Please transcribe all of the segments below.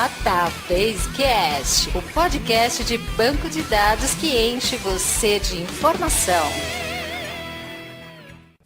Databasecast, o podcast de banco de dados que enche você de informação.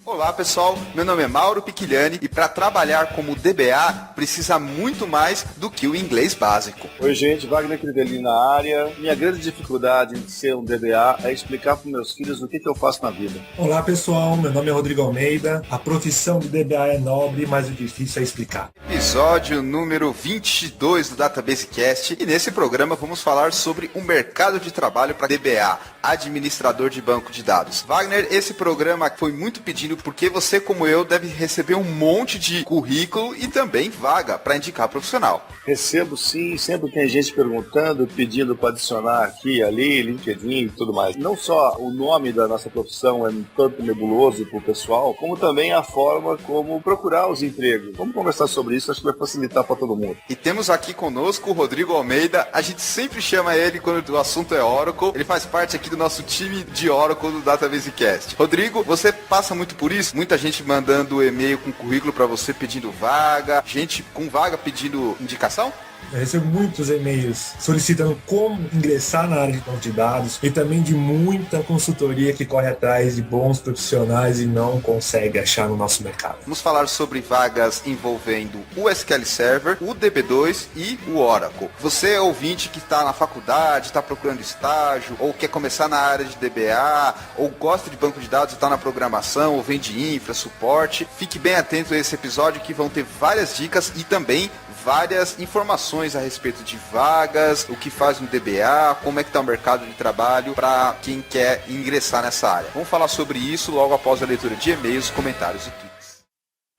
Olá pessoal, meu nome é Mauro Piquiliani e para trabalhar como DBA precisa muito mais do que o inglês básico. Oi gente, Wagner Crivelli na área. Minha grande dificuldade em ser um DBA é explicar para meus filhos o que eu faço na vida. Olá pessoal, meu nome é Rodrigo Almeida. A profissão de DBA é nobre, mas o difícil é explicar. Episódio número 22 do Databasecast e nesse programa vamos falar sobre o mercado de trabalho para DBA, administrador de banco de dados. Wagner, esse programa foi muito pedido porque você, como eu, deve receber um monte de currículo e também vaga para indicar profissional. Recebo sim, sempre tem gente perguntando, pedindo para adicionar aqui, ali, LinkedIn e tudo mais. Não só o nome da nossa profissão é um tanto nebuloso para o pessoal, como também a forma como procurar os empregos. Vamos conversar sobre isso, acho que vai facilitar para todo mundo. E temos aqui conosco o Rodrigo Almeida, a gente sempre chama ele quando o assunto é Oracle, ele faz parte aqui do nosso time de Oracle do Databasecast. Rodrigo, você passa muito por isso? Muita gente mandando e-mail com currículo para você pedindo vaga, gente com vaga pedindo indicação? Eu recebo muitos e-mails solicitando como ingressar na área de banco de dados e também de muita consultoria que corre atrás de bons profissionais e não consegue achar no nosso mercado. Vamos falar sobre vagas envolvendo o SQL Server, o DB2 e o Oracle. Você é ouvinte que está na faculdade, está procurando estágio, ou quer começar na área de DBA, ou gosta de banco de dados e está na programação, ou vem de infra, suporte, fique bem atento a esse episódio que vão ter várias dicas e também várias informações a respeito de vagas, o que faz um DBA, como é que está o mercado de trabalho para quem quer ingressar nessa área. Vamos falar sobre isso logo após a leitura de e-mails, comentários e tweets.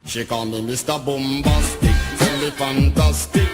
She call me Mr. Bombastic, tell me fantastic.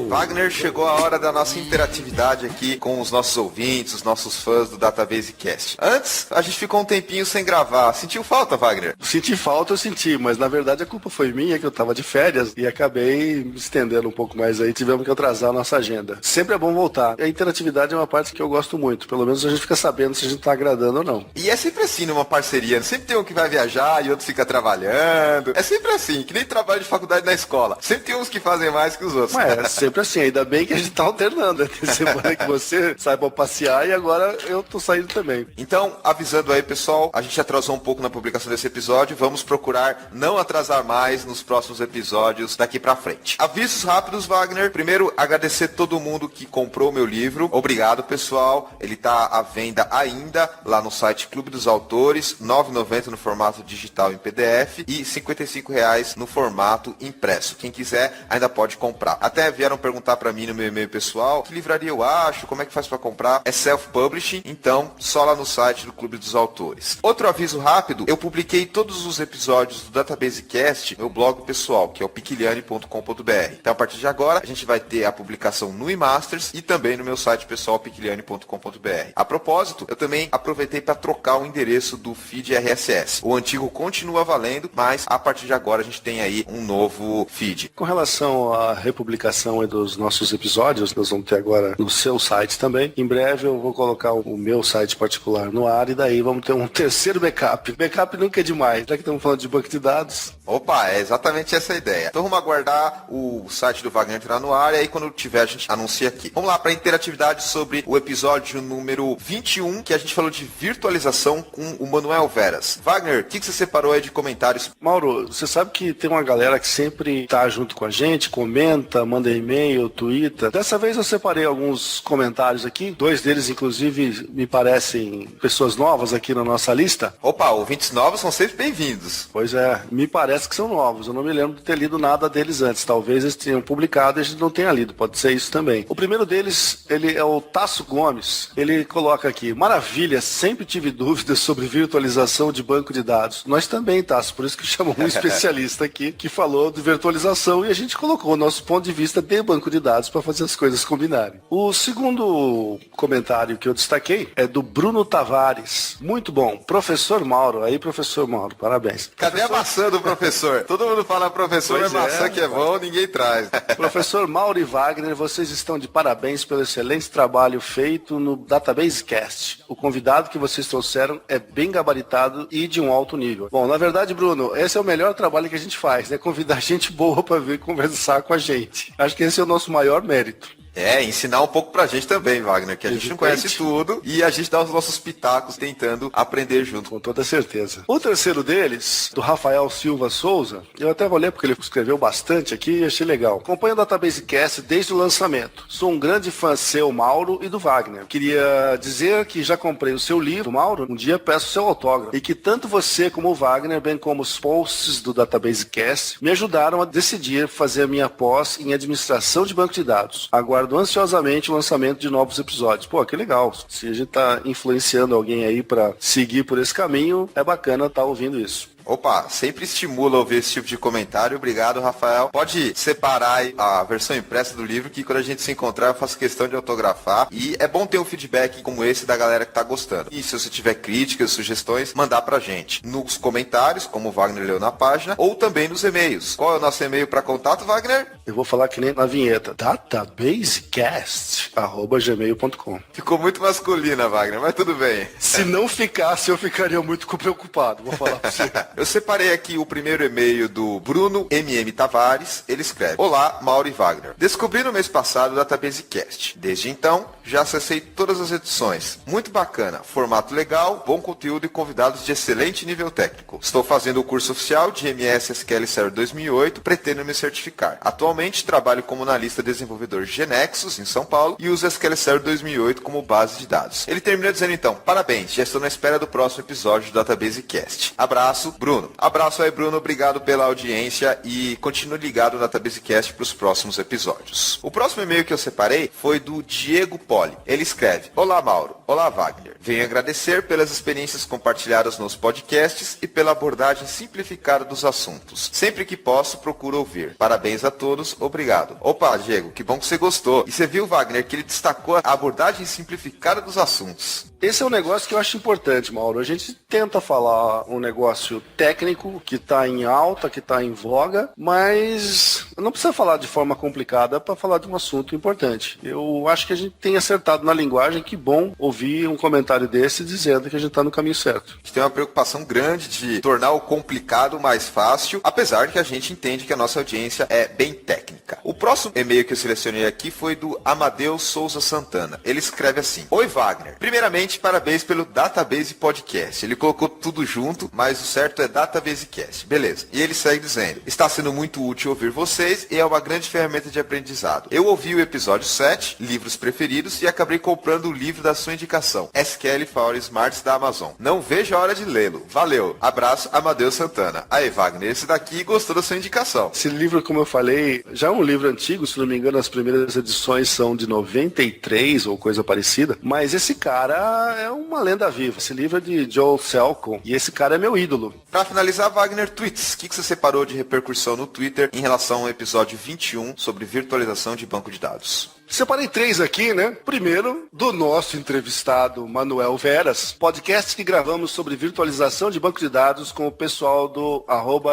Wagner, chegou a hora da nossa interatividade aqui com os nossos ouvintes, os nossos fãs do Databasecast. Antes, a gente ficou um tempinho sem gravar. Sentiu falta, Wagner? Senti falta, eu senti, mas na verdade a culpa foi minha, que eu tava de férias e acabei me estendendo um pouco mais aí, tivemos que atrasar a nossa agenda. Sempre é bom voltar. A interatividade é uma parte que eu gosto muito, pelo menos a gente fica sabendo se a gente tá agradando ou não. E é sempre assim numa parceria, sempre tem um que vai viajar e outro fica trabalhando. É sempre assim, que nem trabalho de faculdade na escola. Sempre tem uns que fazem mais que os outros. Mas é sempre assim, ainda bem que a gente tá alternando. Tem semana que você sai pra passear e agora eu tô saindo também. Então, avisando aí, pessoal, a gente atrasou um pouco na publicação desse episódio, vamos procurar não atrasar mais nos próximos episódios daqui pra frente. Avisos rápidos, Wagner. Primeiro, agradecer todo mundo que comprou o meu livro. Obrigado, pessoal. Ele tá à venda ainda lá no site Clube dos Autores, R$ 9,90 no formato digital em PDF e R$ 55,00 no formato impresso. Quem quiser ainda pode comprar. Até vieram perguntar para mim no meu e-mail pessoal, que livraria eu acho, como é que faz para comprar? É self-publishing, então só lá no site do Clube dos Autores. Outro aviso rápido, eu publiquei todos os episódios do Databasecast no meu blog pessoal, que é o piquiliani.com.br. Então a partir de agora, a gente vai ter a publicação no eMasters e também no meu site pessoal, piquiliani.com.br. A propósito, eu também aproveitei para trocar o endereço do feed RSS. O antigo continua valendo, mas a partir de agora a gente tem aí um novo feed. Com relação à republicação dos nossos episódios, nós vamos ter agora no seu site também. Em breve eu vou colocar o meu site particular no ar e daí vamos ter um terceiro backup. Backup nunca é demais, já que estamos falando de banco de dados. Opa, é exatamente essa a ideia. Então vamos aguardar o site do Wagner entrar no ar e aí quando tiver a gente anuncia aqui. Vamos lá para a interatividade sobre o episódio número 21, que a gente falou de virtualização com o Manuel Veras. Wagner, o que você separou aí de comentários? Mauro, você sabe que tem uma galera que sempre está junto com a gente, comenta, manda e-mail, twitta. Dessa vez eu separei alguns comentários aqui, 2 deles inclusive me parecem pessoas novas aqui na nossa lista. Opa, ouvintes novos são sempre bem-vindos. Pois é, me parece que são novos, eu não me lembro de ter lido nada deles antes, talvez eles tenham publicado e a gente não tenha lido, pode ser isso também. O primeiro deles, ele é o Tasso Gomes, ele coloca aqui, maravilha, sempre tive dúvidas sobre virtualização de banco de dados. Nós também, Tasso, por isso que chamamos um especialista aqui que falou de virtualização e a gente colocou o nosso ponto de vista de banco de dados para fazer as coisas combinarem. O segundo comentário que eu destaquei é do Bruno Tavares. Muito bom. Professor Mauro. Aí, professor Mauro, parabéns. Cadê a maçã do professor? professor. Todo mundo fala professor, Pois mas maçã é, que é bom, ninguém traz. Professor Mauro e Wagner, vocês estão de parabéns pelo excelente trabalho feito no Database Cast. O convidado que vocês trouxeram é bem gabaritado e de um alto nível. Bom, na verdade, Bruno, esse é o melhor trabalho que a gente faz, né? Convidar gente boa para vir conversar com a gente. Acho que esse é o nosso maior mérito. Ensinar um pouco pra gente também, Wagner, que a gente não conhece tudo e a gente dá os nossos pitacos tentando aprender junto. Com toda certeza. O terceiro deles, do Rafael Silva Souza, eu até vou ler porque ele escreveu bastante aqui e achei legal. Acompanho o Database Cast desde o lançamento. Sou um grande fã seu, Mauro, e do Wagner. Queria dizer que já comprei o seu livro, Mauro, um dia peço seu autógrafo. E que tanto você como o Wagner, bem como os posts do Database Cast, me ajudaram a decidir fazer a minha pós em administração de banco de dados. Aguardo ansiosamente o lançamento de novos episódios. Pô, que legal. Se a gente tá influenciando alguém aí pra seguir por esse caminho, é bacana estar ouvindo isso. Opa, sempre estimula ouvir esse tipo de comentário. Obrigado, Rafael. Pode separar aí a versão impressa do livro, que quando a gente se encontrar eu faço questão de autografar. E é bom ter um feedback como esse da galera que tá gostando. E se você tiver críticas, sugestões, mandar pra gente nos comentários, como o Wagner leu na página, ou também nos e-mails. Qual é o nosso e-mail para contato, Wagner? Eu vou falar que nem na vinheta. databasecast@gmail.com. Ficou muito masculina, Wagner, mas tudo bem. Se não ficasse, eu ficaria muito preocupado. Vou falar pra você. Eu separei aqui o primeiro e-mail do Bruno MM Tavares. Ele escreve: Olá, Mauro e Wagner. Descobri no mês passado o Database Cast. Desde então, já acessei todas as edições. Muito bacana. Formato legal, bom conteúdo e convidados de excelente nível técnico. Estou fazendo o curso oficial de MS SQL Server 2008. Pretendo me certificar. Atualmente, trabalho como analista desenvolvedor Genexus, em São Paulo, e uso SQL Server 2008 como base de dados. Ele termina dizendo então: parabéns, já estou na espera do próximo episódio do Database Cast. Abraço, Bruno. Abraço aí, Bruno. Obrigado pela audiência e continue ligado no Database Cast para os próximos episódios. O próximo e-mail que eu separei foi do Diego Poli. Ele escreve: Olá, Mauro. Olá, Wagner. Venho agradecer pelas experiências compartilhadas nos podcasts e pela abordagem simplificada dos assuntos. Sempre que posso, procuro ouvir. Parabéns a todos. Obrigado. Opa, Diego, que bom que você gostou. E você viu, Wagner, que ele destacou a abordagem simplificada dos assuntos. Esse é um negócio que eu acho importante, Mauro. A gente tenta falar um negócio técnico que está em alta, que está em voga, mas não precisa falar de forma complicada para falar de um assunto importante. Eu acho que a gente tem acertado na linguagem. Que bom ouvir um comentário desse dizendo que a gente está no caminho certo. A gente tem uma preocupação grande de tornar o complicado mais fácil, apesar de que a gente entende que a nossa audiência é bem técnica. O próximo e-mail que eu selecionei aqui foi do Amadeus Souza Santana. Ele escreve assim: Oi, Wagner. Primeiramente, parabéns pelo Database Podcast. Ele colocou tudo junto, mas o certo é Database Cast. Beleza. E ele segue dizendo: está sendo muito útil ouvir vocês e é uma grande ferramenta de aprendizado. Eu ouvi o episódio 7, livros preferidos, e acabei comprando o livro da sua indicação, SQL for Smarts da Amazon. Não vejo a hora de lê-lo. Valeu. Abraço, Amadeus Santana. Aí, Wagner, esse daqui gostou da sua indicação. Esse livro, como eu falei, já é um livro antigo, se não me engano, as primeiras edições são de 93 ou coisa parecida, mas esse cara é uma lenda viva. Esse livro é de Joel Selkoe e esse cara é meu ídolo. Pra finalizar, Wagner, tweets. O que você separou de repercussão no Twitter em relação ao episódio 21 sobre virtualização de banco de dados? Separei 3 aqui, né? Primeiro, do nosso entrevistado Manuel Veras, podcast que gravamos sobre virtualização de banco de dados com o pessoal do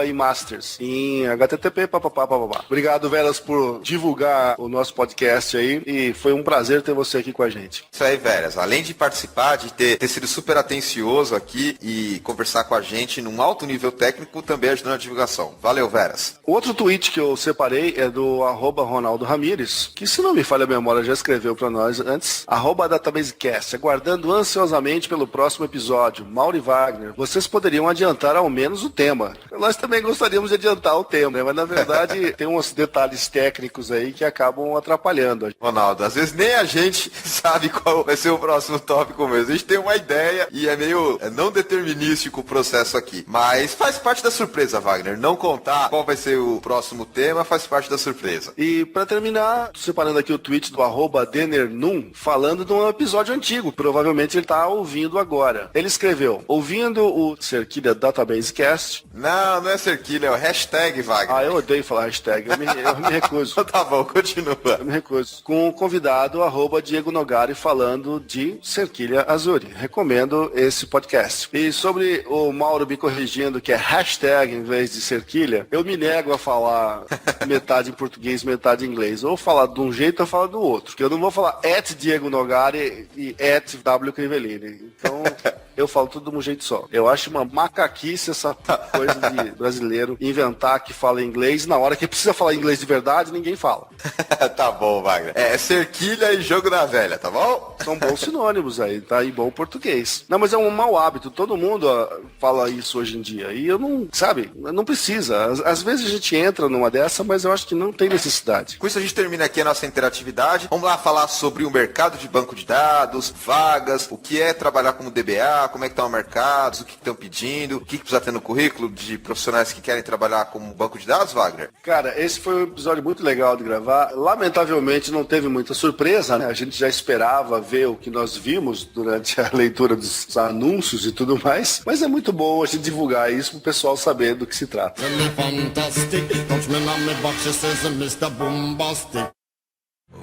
@imasters em http papapá. Obrigado, Veras, por divulgar o nosso podcast aí e foi um prazer ter você aqui com a gente. Isso aí, Veras. Além de participar, de ter sido super atencioso aqui e conversar com a gente num alto nível técnico, também ajudou na divulgação. Valeu, Veras. Outro tweet que eu separei é do @Ronaldo Ramires, que se não me falha a memória já escreveu para nós antes, @databasecast, aguardando ansiosamente pelo próximo episódio. Mauro e Wagner, vocês poderiam adiantar ao menos o tema. Nós também gostaríamos de adiantar o tema, né? Mas na verdade tem uns detalhes técnicos aí que acabam atrapalhando. Ronaldo, às vezes nem a gente sabe qual vai ser o próximo tópico mesmo. A gente tem uma ideia e é meio não determinístico o processo aqui. Mas faz parte da surpresa, Wagner. Não contar qual vai ser o próximo tema faz parte da surpresa. E para terminar, separando aqui o tweet tweet do @Denernum falando de um episódio antigo. Provavelmente ele tá ouvindo agora. Ele escreveu, ouvindo o Cerquilha Database Cast. Não é Cerquilha, é o hashtag, Wagner. Eu odeio falar hashtag, eu me recuso. Tá bom, continua. Eu me recuso. Com o convidado, @Diego Nogari, falando de Cerquilha Azuri. Recomendo esse podcast. E sobre o Mauro me corrigindo que é hashtag em vez de cerquilha, eu me nego a falar metade em português, metade em inglês. Ou falar de um jeito ou falar do outro. Porque eu não vou falar @Diego Nogari e @W Crivellini. Então, eu falo tudo de um jeito só. Eu acho uma macaquice essa coisa de brasileiro inventar que fala inglês na hora que precisa falar inglês de verdade, ninguém fala. Tá bom, Wagner. É cerquilha e jogo da velha, tá bom? São bons sinônimos aí, tá? E bom português. Não, mas é um mau hábito. Todo mundo fala isso hoje em dia. E eu não, sabe, não precisa. Às vezes a gente entra numa dessa, mas eu acho que não tem necessidade. Com isso a gente termina aqui a nossa interatividade. Vamos lá falar sobre o mercado de banco de dados, vagas, o que é trabalhar como DBA, como é que estão os mercados, o que estão pedindo, o que precisa ter no currículo de profissionais que querem trabalhar como banco de dados, Wagner? Cara, esse foi um episódio muito legal de gravar. Lamentavelmente não teve muita surpresa, né? A gente já esperava ver o que nós vimos durante a leitura dos anúncios e tudo mais, mas é muito bom a gente divulgar isso pro pessoal saber do que se trata. Fantastic, touch me on me box, she says, Mr. Bombastic.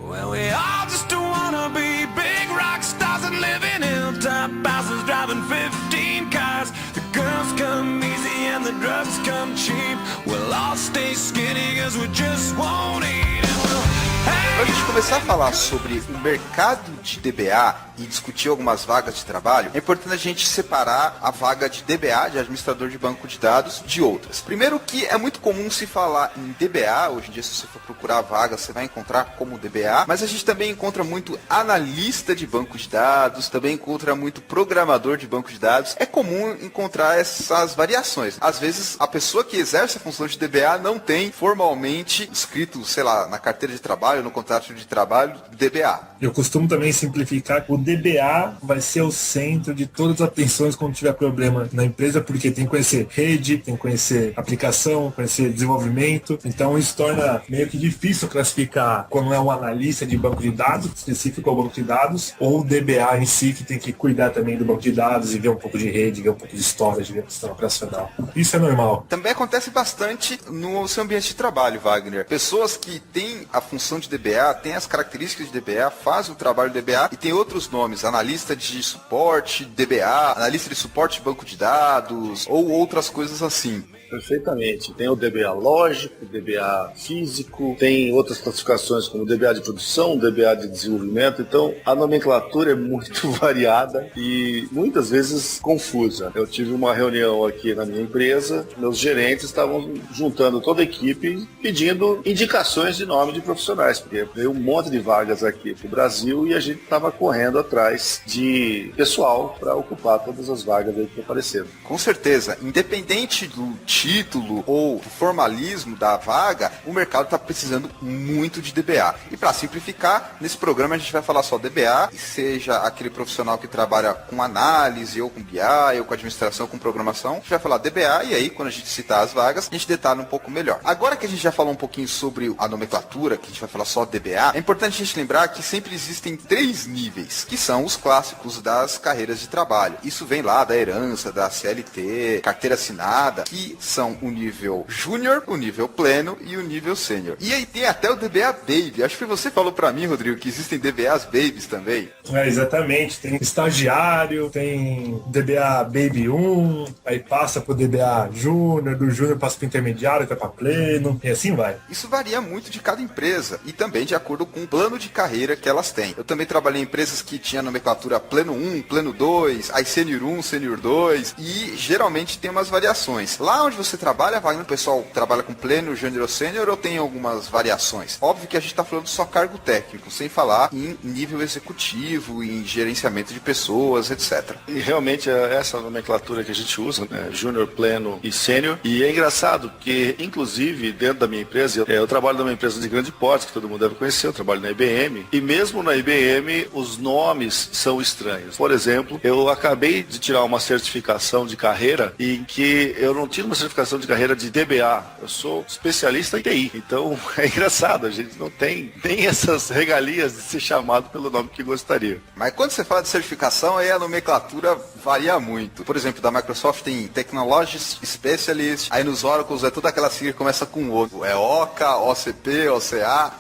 Well, we all just wanna be big rock stars and live in hilltop houses, driving 15 cars. The girls come easy and the drugs come cheap. We'll all stay skinny 'cause we just won't eat. And we'll Para a gente começar a falar sobre o mercado de DBA e discutir algumas vagas de trabalho, é importante a gente separar a vaga de DBA, de administrador de banco de dados, de outras. Primeiro que é muito comum se falar em DBA, hoje em dia se você for procurar vagas, você vai encontrar como DBA, mas a gente também encontra muito analista de banco de dados, também encontra muito programador de banco de dados. É comum encontrar essas variações. Às vezes a pessoa que exerce a função de DBA não tem formalmente escrito, sei lá, na carteira de trabalho, no contrato de trabalho, DBA. Eu costumo também simplificar que o DBA vai ser o centro de todas as atenções quando tiver problema na empresa, porque tem que conhecer rede, tem que conhecer aplicação, conhecer desenvolvimento. Então isso torna meio que difícil classificar quando é um analista de banco de dados, específico ao banco de dados, ou o DBA em si, que tem que cuidar também do banco de dados e ver um pouco de rede, ver um pouco de storage, ver o sistema operacional. Isso é normal. Também acontece bastante no seu ambiente de trabalho, Wagner. Pessoas que têm a função de DBA, têm as características de DBA, fazem o trabalho de DBA e tem outros nomes, analista de suporte, DBA, analista de suporte de banco de dados ou outras coisas assim. Perfeitamente. Tem o DBA lógico, DBA físico, tem outras classificações como DBA de produção, DBA de desenvolvimento. Então, a nomenclatura é muito variada e muitas vezes confusa. Eu tive uma reunião aqui na minha empresa, meus gerentes estavam juntando toda a equipe pedindo indicações de nome de profissionais, porque veio um monte de vagas aqui para o Brasil e a gente estava correndo atrás de pessoal para ocupar todas as vagas aí que apareceram. Com certeza, independente do título ou do formalismo da vaga, o mercado está precisando muito de DBA. E para simplificar, nesse programa a gente vai falar só DBA, seja aquele profissional que trabalha com análise, ou com BI, ou com administração, com programação. A gente vai falar DBA e aí, quando a gente citar as vagas, a gente detalha um pouco melhor. Agora que a gente já falou um pouquinho sobre a nomenclatura, que a gente vai falar só DBA, é importante a gente lembrar que sempre existem 3 níveis, que são os clássicos das carreiras de trabalho. Isso vem lá da herança, da CLT, carteira assinada, que são o nível júnior, o nível pleno e o nível sênior. E aí tem até o DBA Baby. Acho que você falou pra mim, Rodrigo, que existem DBAs Babies também. Exatamente. Tem estagiário, tem DBA Baby 1, aí passa pro DBA Júnior, do Júnior passa pro intermediário, vai pra pleno, e assim vai. Isso varia muito de cada empresa e também de acordo com o plano de carreira que elas têm. Eu também trabalhei em empresas que tinham nomenclatura pleno 1, pleno 2, aí sênior 1, sênior 2 e geralmente tem umas variações. Lá onde você trabalha, Wagner, o pessoal trabalha com pleno, júnior ou sênior ou tem algumas variações? Óbvio que a gente está falando só cargo técnico, sem falar em nível executivo, em gerenciamento de pessoas, etc. E realmente é essa nomenclatura que a gente usa, né? Júnior, pleno e sênior. E é engraçado que, inclusive, dentro da minha empresa, eu trabalho numa empresa de grande porte, que todo mundo deve conhecer, eu trabalho na IBM, e mesmo na IBM os nomes são estranhos. Por exemplo, eu acabei de tirar uma certificação de carreira em que eu não tinha uma certificação de carreira de DBA. Eu sou especialista em TI. Então, é engraçado. A gente não tem nem essas regalias de ser chamado pelo nome que gostaria. Mas quando você fala de certificação, aí a nomenclatura varia muito. Por exemplo, da Microsoft tem Technology Specialist, aí nos Oracles é toda aquela sigla que começa com O. É OCA, OCP, OCA,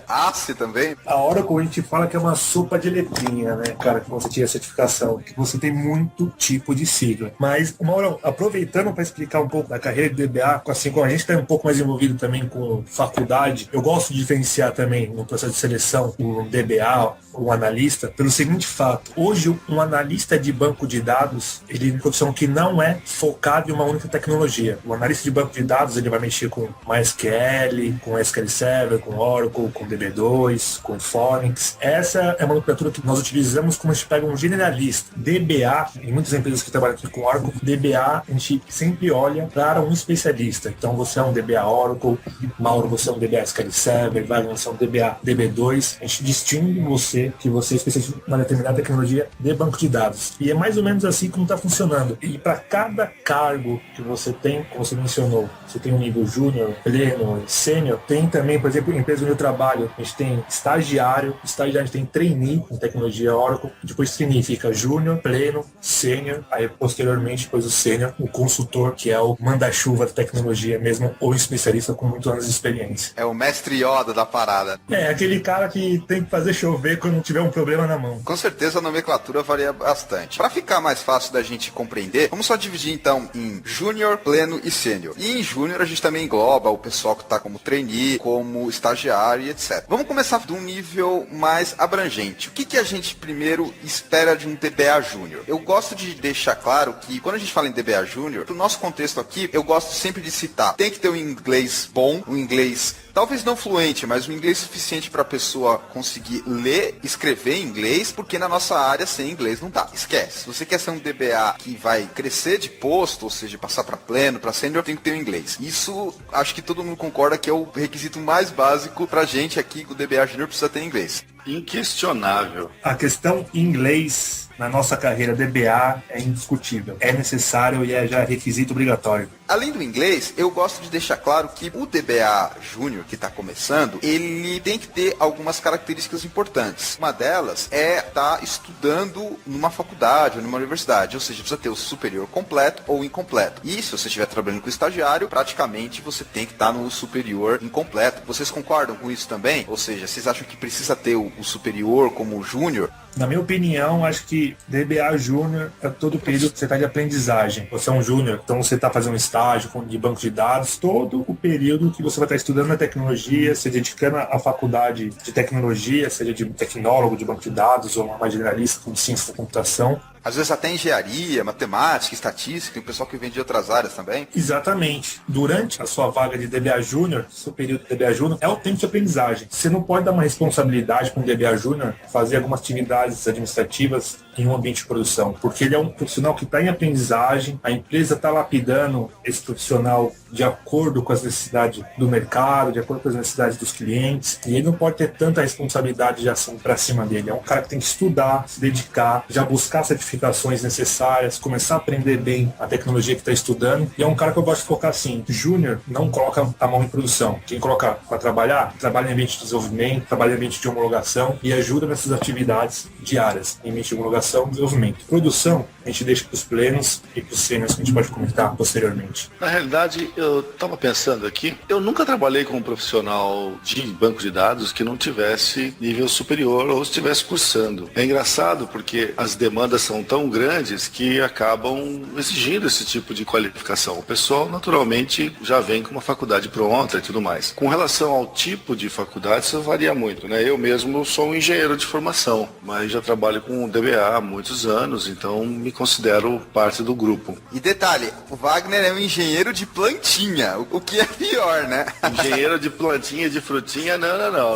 ACE também. A Oracle a gente fala que é uma sopa de letrinha, né, cara, que você tinha certificação, que você tem muito tipo de sigla. Mas, Mauro, aproveitando para explicar um pouco da carreira de DBA, assim como a gente está um pouco mais envolvido também com faculdade, eu gosto de diferenciar também no processo de seleção o DBA, o analista, pelo seguinte fato. Hoje, um analista de banco de dados, ele é uma profissão que não é focado em uma única tecnologia. O analista de banco de dados, ele vai mexer com MySQL, com SQL Server, com Oracle, com DB2, com Phoenix. Essa é uma nomenclatura que nós utilizamos como a gente pega um generalista. DBA, em muitas empresas que trabalham aqui com Oracle, DBA, a gente sempre olha para um especialista. Então, você é um DBA Oracle, Mauro, você é um DBA SQL Server, Wagner, você é um DBA DB2. A gente distingue você, que você é especialista em uma determinada tecnologia de banco de dados. E é mais ou menos assim como está funcionando. E para cada cargo que você tem, como você mencionou, você tem um nível júnior, pleno, sênior, tem também, por exemplo, em empresa onde eu trabalho, a gente tem estagiário, a gente tem trainee em tecnologia Oracle, depois trainee fica júnior, pleno, sênior, aí posteriormente, depois o sênior, o consultor, que é o manda-chuva da tecnologia mesmo, ou especialista com muitos anos de experiência. É o mestre Yoda da parada. É, aquele cara que tem que fazer chover quando tiver um problema na mão. Com certeza a nomenclatura varia bastante. Para ficar mais fácil da gente compreender, vamos só dividir então em júnior, pleno e sênior. E em júnior a gente também engloba o pessoal que está como trainee, como estagiário e etc. Vamos começar de um nível mais abrangente. O que a gente primeiro espera de um DBA júnior? Eu gosto de deixar claro que quando a gente fala em DBA júnior, no nosso contexto aqui, eu gosto sempre de citar, tem que ter um inglês bom, um inglês talvez não fluente, mas um inglês suficiente para a pessoa conseguir ler, escrever em inglês, porque na nossa área sem inglês não dá. Esquece. Se você quer ser um DBA que vai crescer de posto, ou seja, passar para pleno, para sênior, tem que ter o inglês. Isso, acho que todo mundo concorda que é o requisito mais básico pra gente aqui, que o DBA júnior precisa ter inglês. Inquestionável. A questão inglês na nossa carreira DBA é indiscutível. É necessário e é já requisito obrigatório. Além do inglês, eu gosto de deixar claro que o DBA Júnior que está começando, ele tem que ter algumas características importantes. Uma delas é estar estudando numa faculdade ou numa universidade, ou seja, precisa ter o superior completo ou incompleto. E se você estiver trabalhando com estagiário, praticamente você tem que estar no superior incompleto. Vocês concordam com isso também? Ou seja, vocês acham que precisa ter o superior como o júnior? Na minha opinião, acho que DBA Júnior é todo o período que você está de aprendizagem. Você é um júnior, então você está fazendo um estágio de banco de dados, todo o período que você vai estar estudando a tecnologia, se dedicando à faculdade de tecnologia, seja de tecnólogo de banco de dados ou uma generalista com ciência da computação. Às vezes até engenharia, matemática, estatística, tem o pessoal que vem de outras áreas também. Exatamente. Durante a sua vaga de DBA Júnior, seu período de DBA Júnior, é o tempo de aprendizagem. Você não pode dar uma responsabilidade para um DBA Júnior fazer algumas atividades administrativas em um ambiente de produção, porque ele é um profissional que está em aprendizagem, a empresa está lapidando esse profissional de acordo com as necessidades do mercado, de acordo com as necessidades dos clientes, e ele não pode ter tanta responsabilidade de ação para cima dele. É um cara que tem que estudar, se dedicar, já buscar certificações necessárias, começar a aprender bem a tecnologia que está estudando, e é um cara que eu gosto de focar assim, júnior não coloca a mão em produção. Quem coloca para trabalha em ambiente de desenvolvimento, trabalha em ambiente de homologação e ajuda nessas atividades diárias, em ambiente de homologação e desenvolvimento. Produção, a gente deixa para os plenos e para os sêniors que a gente pode comentar posteriormente. Na realidade, eu estava pensando aqui, eu nunca trabalhei com um profissional de banco de dados que não tivesse nível superior ou estivesse cursando. É engraçado porque as demandas são tão grandes que acabam exigindo esse tipo de qualificação. O pessoal, naturalmente, já vem com uma faculdade pronta e tudo mais. Com relação ao tipo de faculdade, isso varia muito, né? Eu mesmo sou um engenheiro de formação, mas já trabalho com DBA há muitos anos, então me considero parte do grupo. E detalhe, o Wagner é um engenheiro de plantinha, o que é pior, né? Engenheiro de plantinha, de frutinha, não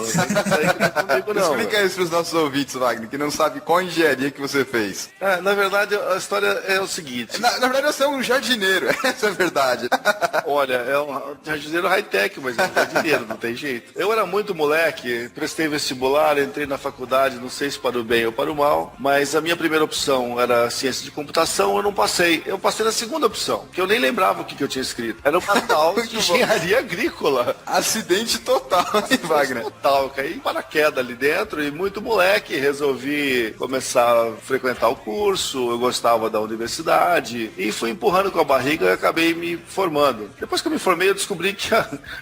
tem que sair comigo não. Explica isso para os nossos ouvintes, Wagner, que não sabe qual engenharia que você fez. Na verdade, a história é o seguinte. Na verdade, você é um jardineiro, essa é a verdade. Olha, é um jardineiro high-tech, mas é um jardineiro, não tem jeito. Eu era muito moleque, prestei vestibular, entrei na faculdade, não sei se para o bem ou para o mal, mas a minha primeira opção era ciência de computação, eu não passei. Eu passei na segunda opção, que eu nem lembrava o que eu tinha escrito. Era uma tal de engenharia agrícola. Acidente total, hein, Wagner? Total, caí em paraquedas ali dentro e muito moleque, resolvi começar a frequentar o curso, eu gostava da universidade e fui empurrando com a barriga e acabei me formando. Depois que eu me formei, eu descobri que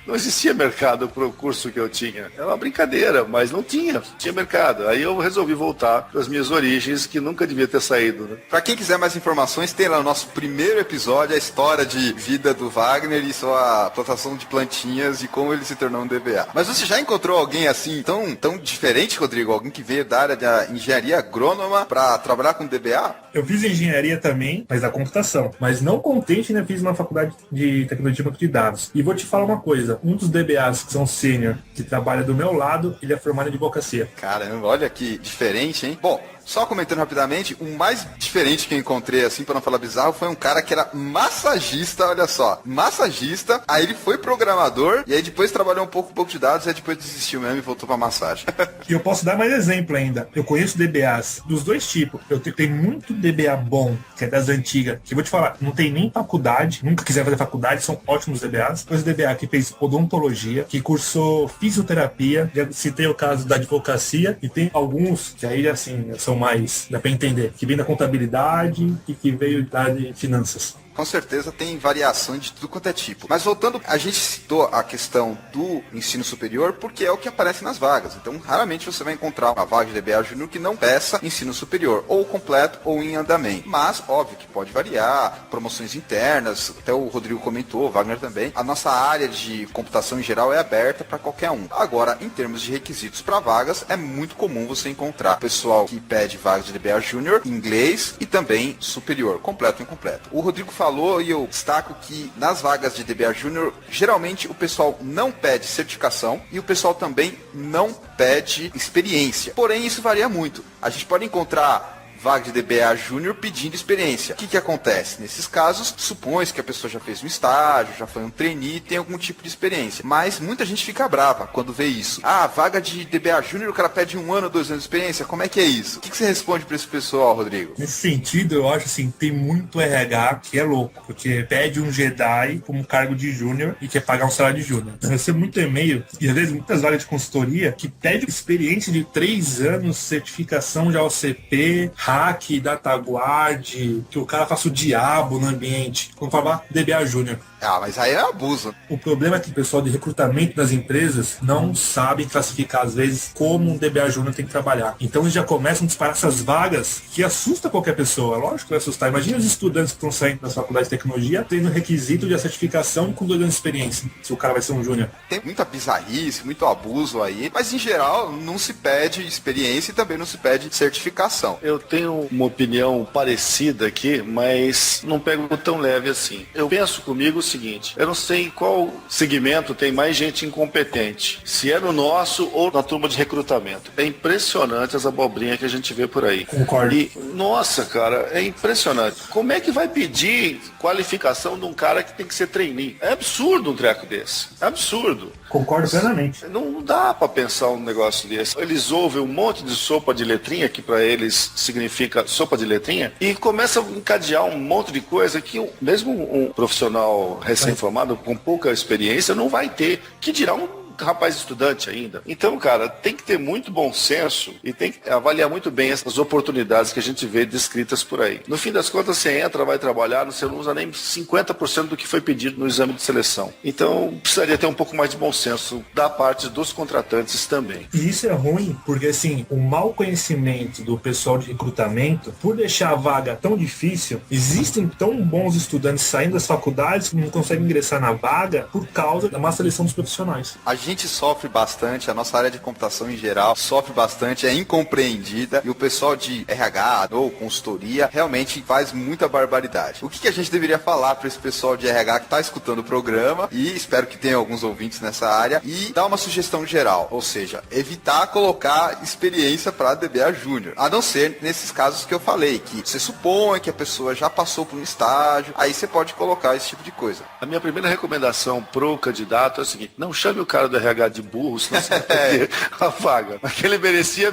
não existia mercado para o curso que eu tinha. Era uma brincadeira, mas não tinha mercado. Aí eu resolvi voltar para as minhas origens, que nunca devia ter saído, né? Pra quem quiser mais informações, tem lá o nosso primeiro episódio, a história de vida do Wagner e sua plantação de plantinhas e como ele se tornou um DBA. Mas você já encontrou alguém assim, tão diferente, Rodrigo? Alguém que veio da área da engenharia agrônoma pra trabalhar com DBA? Eu fiz engenharia também, mas da computação. Mas não contente, né, fiz uma faculdade de tecnologia de banco de dados. E vou te falar uma coisa, um dos DBAs que são sênior, que trabalha do meu lado, ele é formado em advocacia. Caramba, olha que diferente, hein? Bom, só comentando rapidamente, o mais diferente que eu encontrei, assim, pra não falar bizarro, foi um cara que era massagista, olha só, massagista, aí ele foi programador, e aí depois trabalhou um pouco de dados, e aí depois desistiu mesmo e voltou pra massagem. E eu posso dar mais exemplo ainda. Eu conheço DBAs dos dois tipos. Eu tenho muito DBA bom, que é das antigas, que eu vou te falar, não tem nem faculdade, nunca quiser fazer faculdade, são ótimos DBAs. Depois DBA que fez odontologia, que cursou fisioterapia, já citei o caso da advocacia, e tem alguns que aí, assim, são mais, dá pra entender, que vem da contabilidade e que veio da área de finanças. Com certeza tem variações de tudo quanto é tipo. Mas voltando, a gente citou a questão do ensino superior porque é o que aparece nas vagas. Então, raramente você vai encontrar uma vaga de DBA Júnior que não peça ensino superior, ou completo ou em andamento. Mas, óbvio que pode variar, promoções internas, até o Rodrigo comentou, o Wagner também. A nossa área de computação em geral é aberta para qualquer um. Agora, em termos de requisitos para vagas, é muito comum você encontrar pessoal que pede vagas de DBA Júnior, inglês e também superior, completo e incompleto. O Rodrigo falou e eu destaco que nas vagas de DBA Júnior, geralmente o pessoal não pede certificação e o pessoal também não pede experiência. Porém, isso varia muito. A gente pode encontrar vaga de DBA Júnior pedindo experiência. O que acontece? Nesses casos, supõe-se que a pessoa já fez um estágio, já foi um trainee, tem algum tipo de experiência. Mas muita gente fica brava quando vê isso. Ah, vaga de DBA Júnior, o cara pede 1 ano, 2 anos de experiência. Como é que é isso? O que você responde para esse pessoal, Rodrigo? Nesse sentido, eu acho assim, tem muito RH que é louco, porque pede um Jedi como cargo de júnior e quer pagar um salário de júnior. Eu recebo muito e-mail, e às vezes muitas vagas de consultoria, que pede experiência de 3 anos, certificação de OCP, hack, DataGuard, que o cara faça o diabo no ambiente. Como falar DBA Júnior. Ah, mas aí é abuso. O problema é que o pessoal de recrutamento das empresas não sabe classificar, às vezes, como um DBA Júnior tem que trabalhar. Então eles já começam a disparar essas vagas que assusta qualquer pessoa. Lógico que vai assustar. Imagina os estudantes que estão saindo das faculdades de tecnologia tendo requisito de certificação com 2 anos de experiência, se o cara vai ser um júnior. Tem muita bizarrice, muito abuso aí, mas em geral não se pede experiência e também não se pede certificação. Eu tenho uma opinião parecida aqui, mas não pego tão leve assim. Eu penso comigo o seguinte, eu não sei em qual segmento tem mais gente incompetente, se é no nosso ou na turma de recrutamento. É impressionante as abobrinhas que a gente vê por aí. Concordo. E, nossa, cara, é impressionante. Como é que vai pedir qualificação de um cara que tem que ser trainee? É absurdo um treco desse. É absurdo. Concordo plenamente. Não dá pra pensar um negócio desse. Eles ouvem um monte de sopa de letrinha, que pra eles significa sopa de letrinha, e começam a encadear um monte de coisa que mesmo um profissional recém-formado com pouca experiência não vai ter, que dirá um rapaz estudante ainda. Então, cara, tem que ter muito bom senso e tem que avaliar muito bem essas oportunidades que a gente vê descritas por aí. No fim das contas, você entra, vai trabalhar, você não usa nem 50% do que foi pedido no exame de seleção. Então, precisaria ter um pouco mais de bom senso da parte dos contratantes também. E isso é ruim, porque assim, o mau conhecimento do pessoal de recrutamento, por deixar a vaga tão difícil, existem tão bons estudantes saindo das faculdades que não conseguem ingressar na vaga por causa da má seleção dos profissionais. A gente sofre bastante, a nossa área de computação em geral sofre bastante, é incompreendida e o pessoal de RH ou consultoria realmente faz muita barbaridade. O que a gente deveria falar para esse pessoal de RH que está escutando o programa, e espero que tenha alguns ouvintes nessa área, e dar uma sugestão geral, ou seja, evitar colocar experiência para DBA Júnior, a não ser nesses casos que eu falei, que você supõe que a pessoa já passou por um estágio, aí você pode colocar esse tipo de coisa. A minha primeira recomendação pro candidato é o seguinte, não chame o cara do do RH de burro, senão você vai perder a vaga. Mas que ele merecia.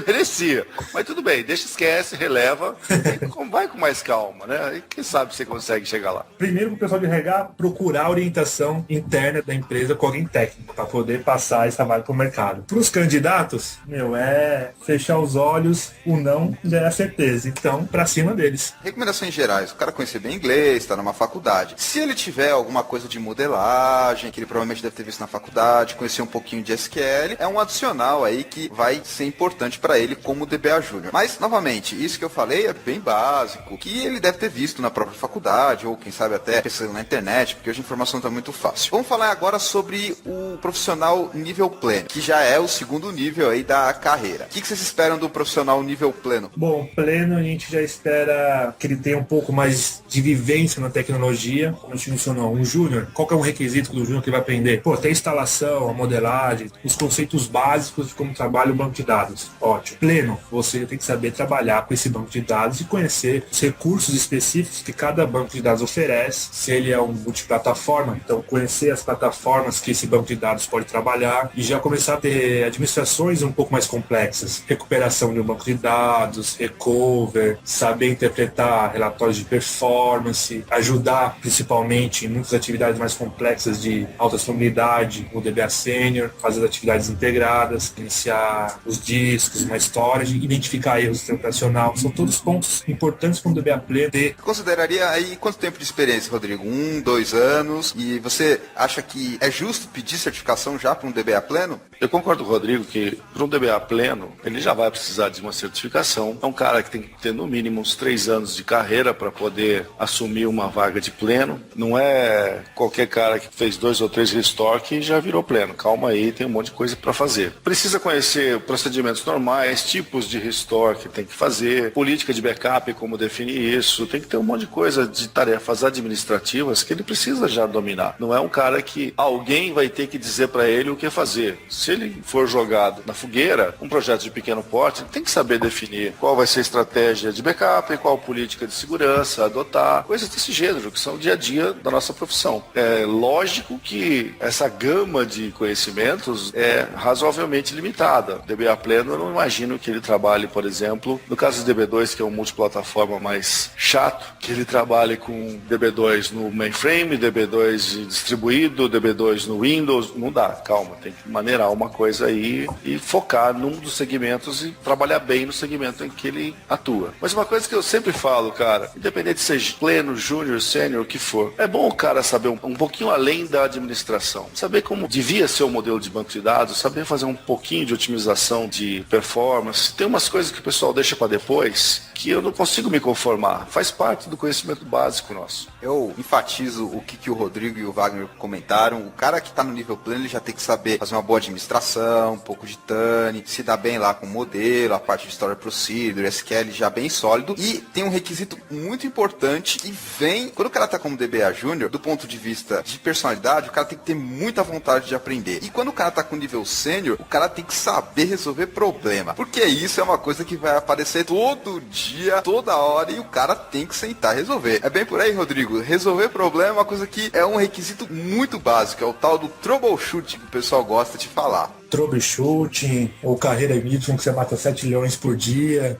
Mas tudo bem, esquece, releva, e vai com mais calma, né? E quem sabe você consegue chegar lá. Primeiro, o pessoal de RH procurar orientação interna da empresa com alguém técnico, para poder passar essa vaga para o mercado. Para os candidatos, é fechar os olhos, o não já é a certeza. Então, para cima deles. Recomendações gerais, o cara conhecer bem inglês, está numa faculdade. Se ele tiver alguma coisa de modelagem, que ele provavelmente deve ter visto na faculdade, conhecer um pouquinho de SQL, é um adicional aí que vai ser importante para ele como DBA Júnior. Mas, novamente, isso que eu falei é bem básico, que ele deve ter visto na própria faculdade, ou quem sabe até pesquisando na internet, porque hoje a informação está muito fácil. Vamos falar agora sobre o profissional nível pleno, que já é o segundo nível aí da carreira. O que vocês esperam do profissional nível pleno? Bom, pleno a gente já espera que ele tenha um pouco mais de vivência na tecnologia. Como a gente mencionou, um júnior, qual que é um requisito do júnior que vai aprender? Tem a instalação, a modelagem, os conceitos básicos de como trabalha o banco de dados. Ótimo. Pleno, você tem que saber trabalhar com esse banco de dados e conhecer os recursos específicos que cada banco de dados oferece. Se ele é um multiplataforma, então conhecer as plataformas que esse banco de dados pode trabalhar e já começar a ter administrações um pouco mais complexas. Recuperação de um banco de dados, recover, saber interpretar relatórios de performance, ajudar principalmente em muitas atividades mais complexas de alta disponibilidade, o DBA Senior, fazer as atividades integradas, iniciar os discos, uma storage, identificar erros do sistema operacional. São todos pontos importantes para um DBA pleno ter. Consideraria aí quanto tempo de experiência, Rodrigo? 1, 2 anos? E você acha que é justo pedir certificação já para um DBA pleno? Eu concordo com o Rodrigo que para um DBA pleno, ele já vai precisar de uma certificação. É um cara que tem que ter no mínimo uns 3 anos de carreira para poder assumir uma vaga de pleno. Não é qualquer cara que fez 2 ou 3 restore e já virou pleno. Calma aí, tem um monte de coisa para fazer. Precisa conhecer procedimentos normais, tipos de restore que tem que fazer, política de backup, como definir isso. Tem que ter um monte de coisa de tarefas administrativas que ele precisa já dominar. Não é um cara que alguém vai ter que dizer para ele o que fazer. Se ele for jogado na fogueira, um projeto de pequeno porte, ele tem que saber definir qual vai ser a estratégia de backup, qual política de segurança adotar, coisas desse gênero, que são o dia a dia da nossa profissão. É lógico que essa gama de conhecimentos é razoavelmente limitada. DBA pleno, eu não imagino que ele trabalhe, por exemplo, no caso do DB2, que é um multiplataforma mais chato, que ele trabalhe com DB2 no mainframe, DB2 distribuído, DB2 no Windows. Não dá, calma, tem que maneirar uma coisa aí e focar num dos segmentos e trabalhar bem no segmento em que ele atua. Mas uma coisa que eu sempre falo, cara, independente de ser pleno, júnior, sênior, o que for, é bom o cara saber um pouquinho além da administração, saber como devia ser o modelo de banco de dados, saber fazer um pouquinho de otimização de performance. Tem umas coisas que o pessoal deixa para depois que eu não consigo me conformar. Faz parte do conhecimento básico nosso. Eu enfatizo o que o Rodrigo e o Wagner comentaram. O cara que está no nível pleno, ele já tem que saber fazer uma boa administração, um pouco de TANI, se dá bem lá com o modelo, a parte de Story Procedure, SQL já bem sólido. E tem um requisito muito importante que vem, quando o cara está como DBA Júnior, do ponto de vista de personalidade, o cara tem que ter muita vontade de aprender. E quando o cara está com nível sênior, o cara tem que saber resolver problema. Porque isso é uma coisa que vai aparecer todo dia, toda hora, e o cara tem que sentar e resolver. É bem por aí, Rodrigo. Resolver problema é uma coisa que é um requisito muito básico, é o tal do troubleshooting que o pessoal gosta de falar. Troubleshooting, ou carreira Y que você mata 7 leões por dia.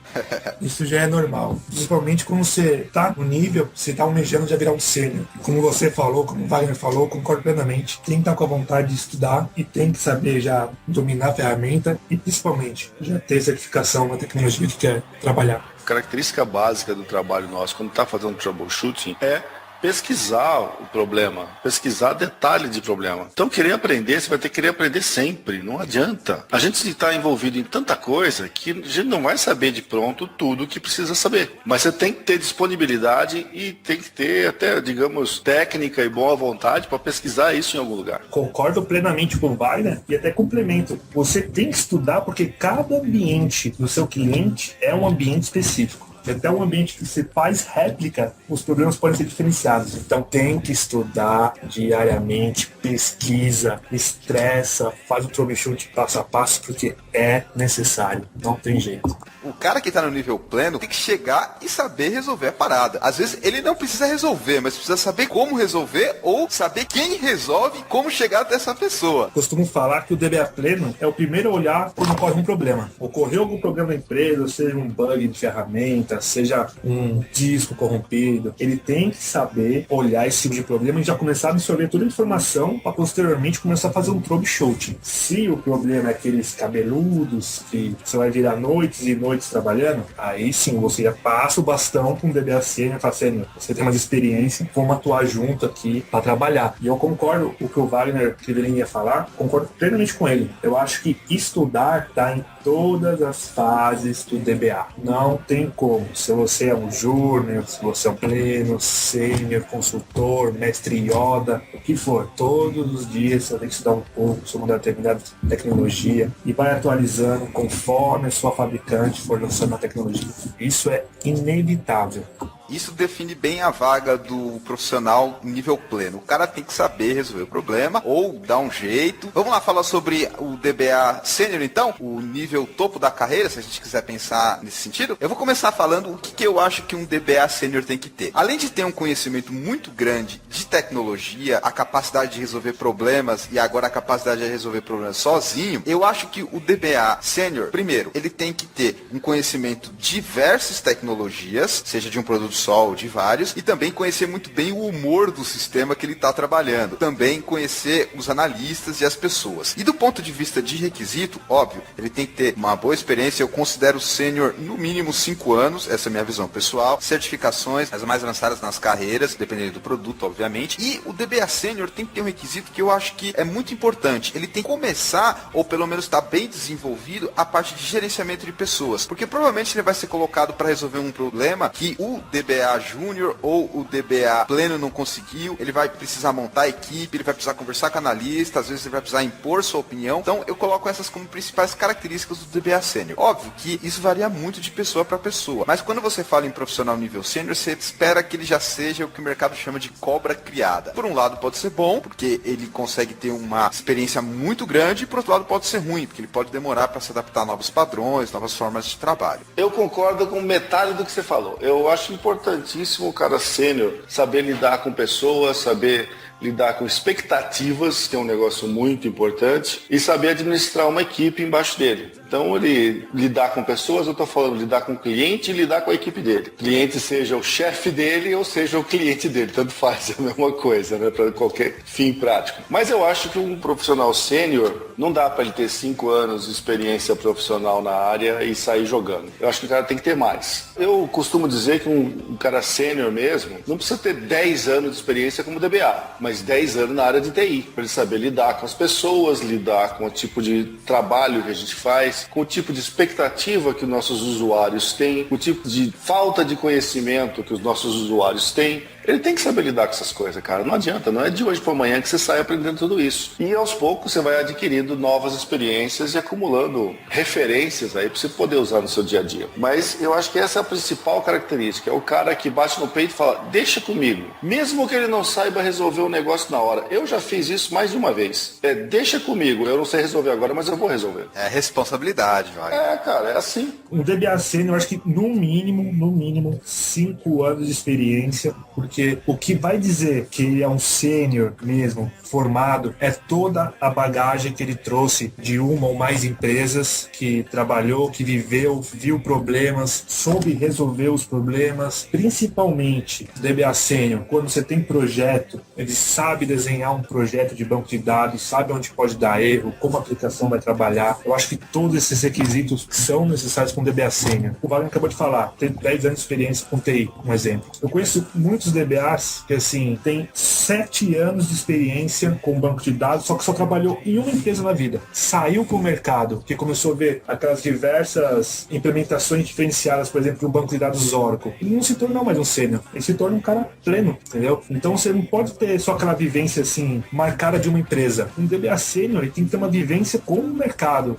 Isso já é normal. Principalmente quando você tá no nível, você tá almejando já virar um sênior. Como você falou, como o Wagner falou, concordo plenamente. Tem que estar com a vontade de estudar e tem que saber já dominar a ferramenta e principalmente já ter certificação na tecnologia que quer trabalhar. A característica básica do trabalho nosso, quando está fazendo troubleshooting, é pesquisar o problema, pesquisar detalhe de problema. Então, querer aprender, você vai ter que querer aprender sempre, não adianta. A gente está envolvido em tanta coisa que a gente não vai saber de pronto tudo o que precisa saber. Mas você tem que ter disponibilidade e tem que ter até, digamos, técnica e boa vontade para pesquisar isso em algum lugar. Concordo plenamente com o Wagner e até complemento. Você tem que estudar porque cada ambiente do seu cliente é um ambiente específico. E até o ambiente que você faz réplica, os problemas podem ser diferenciados. Então tem que estudar diariamente, pesquisa, estressa, faz o troubleshoot passo a passo, porque é necessário, não tem jeito. O cara que tá no nível pleno tem que chegar e saber resolver a parada. Às vezes ele não precisa resolver, mas precisa saber como resolver ou saber quem resolve e como chegar até essa pessoa. Costumo falar que o DBA pleno é o primeiro a olhar quando ocorre um problema. Ocorreu algum problema na empresa, seja um bug de ferramenta, seja um disco corrompido. Ele tem que saber olhar esse tipo de problema e já começar a absorver toda a informação para posteriormente começar a fazer um troubleshooting. Se o problema é aqueles cabeludos que você vai virar noites e noites trabalhando, aí sim você já passa o bastão para um DBA sênior e fala assim, você tem mais experiência, vamos atuar junto aqui para trabalhar. E eu concordo com o que o Wagner Krivelin ia falar, concordo plenamente com ele. Eu acho que estudar está em todas as fases do DBA. Não tem como. Se você é um júnior, se você é um pleno, sênior, consultor, mestre Yoda, o que for, todos os dias você tem que estudar um pouco sobre uma determinada tecnologia e vai atualizando conforme a sua fabricante for lançando a tecnologia. Isso é inevitável. Isso define bem a vaga do profissional nível pleno. O cara tem que saber resolver o problema ou dar um jeito. Vamos lá falar sobre o DBA Sênior, então? O nível topo da carreira, se a gente quiser pensar nesse sentido. Eu vou começar falando o que eu acho que um DBA Sênior tem que ter. Além de ter um conhecimento muito grande de tecnologia, a capacidade de resolver problemas e agora a capacidade de resolver problemas sozinho, eu acho que o DBA Sênior, primeiro, ele tem que ter um conhecimento de diversas tecnologias, seja de um produto só ou de vários, e também conhecer muito bem o humor do sistema que ele está trabalhando. Também conhecer os analistas e as pessoas. E do ponto de vista de requisito, óbvio, ele tem que ter uma boa experiência. Eu considero sênior no mínimo 5 anos, essa é a minha visão pessoal. Certificações, as mais avançadas nas carreiras, dependendo do produto, obviamente. E o DBA Sênior tem que ter um requisito que eu acho que é muito importante. Ele tem que começar, ou pelo menos estar bem desenvolvido, a parte de gerenciamento de pessoas. Porque provavelmente ele vai ser colocado para resolver um problema que o DBA Júnior ou o DBA Pleno não conseguiu. Ele vai precisar montar a equipe, ele vai precisar conversar com o analista, às vezes ele vai precisar impor sua opinião. Então eu coloco essas como principais características do DBA Sênior. Óbvio que isso varia muito de pessoa para pessoa, mas quando você fala em profissional nível sênior, você espera que ele já seja o que o mercado chama de cobra criada. Por um lado pode ser bom, porque ele consegue ter uma experiência muito grande, e por outro lado pode ser ruim, porque ele pode demorar para se adaptar a novos padrões, novas formas de trabalho. Eu concordo com metade do que você falou. Eu acho importantíssimo o cara sênior saber lidar com pessoas, saber lidar com expectativas, que é um negócio muito importante, e saber administrar uma equipe embaixo dele. Então, ele lidar com pessoas, eu estou falando lidar com o cliente e lidar com a equipe dele. O cliente seja o chefe dele ou seja o cliente dele, tanto faz, é a mesma coisa, né, para qualquer fim prático. Mas eu acho que um profissional sênior, não dá para ele ter 5 anos de experiência profissional na área e sair jogando. Eu acho que o cara tem que ter mais. Eu costumo dizer que um cara sênior mesmo, não precisa ter 10 anos de experiência como DBA, mas 10 anos na área de TI, para ele saber lidar com as pessoas, lidar com o tipo de trabalho que a gente faz, com o tipo de expectativa que os nossos usuários têm, o tipo de falta de conhecimento que os nossos usuários têm. Ele tem que saber lidar com essas coisas, cara. Não adianta, não é de hoje para amanhã que você sai aprendendo tudo isso. E aos poucos você vai adquirindo novas experiências e acumulando referências aí para você poder usar no seu dia a dia. Mas eu acho que essa é a principal característica. É o cara que bate no peito e fala, deixa comigo. Mesmo que ele não saiba resolver o negócio na hora. Eu já fiz isso mais de uma vez. Deixa comigo. Eu não sei resolver agora, mas eu vou resolver. É responsabilidade, vai. Cara, é assim. Um DBA sênior, eu acho que no mínimo 5 anos de experiência, porque o que vai dizer que ele é um sênior mesmo, formado, é toda a bagagem que ele trouxe de uma ou mais empresas, que trabalhou, que viveu, viu problemas, soube resolver os problemas. Principalmente DBA sênior, quando você tem projeto, ele sabe desenhar um projeto de banco de dados, sabe onde pode dar erro, como a aplicação vai trabalhar. Eu acho que todos esses requisitos são necessários com DBA sênior. O Wagner acabou de falar, tem 10 anos de experiência com TI, um exemplo. Eu conheço muitos DBA DBAs que, assim, tem 7 anos de experiência com banco de dados, só que só trabalhou em uma empresa na vida. Saiu pro mercado, que começou a ver aquelas diversas implementações diferenciadas, por exemplo, do banco de dados Oracle. Ele não se tornou mais um sênior, ele se torna um cara pleno, entendeu? Então você não pode ter só aquela vivência, assim, marcada de uma empresa. Um DBA sênior, ele tem que ter uma vivência com o mercado.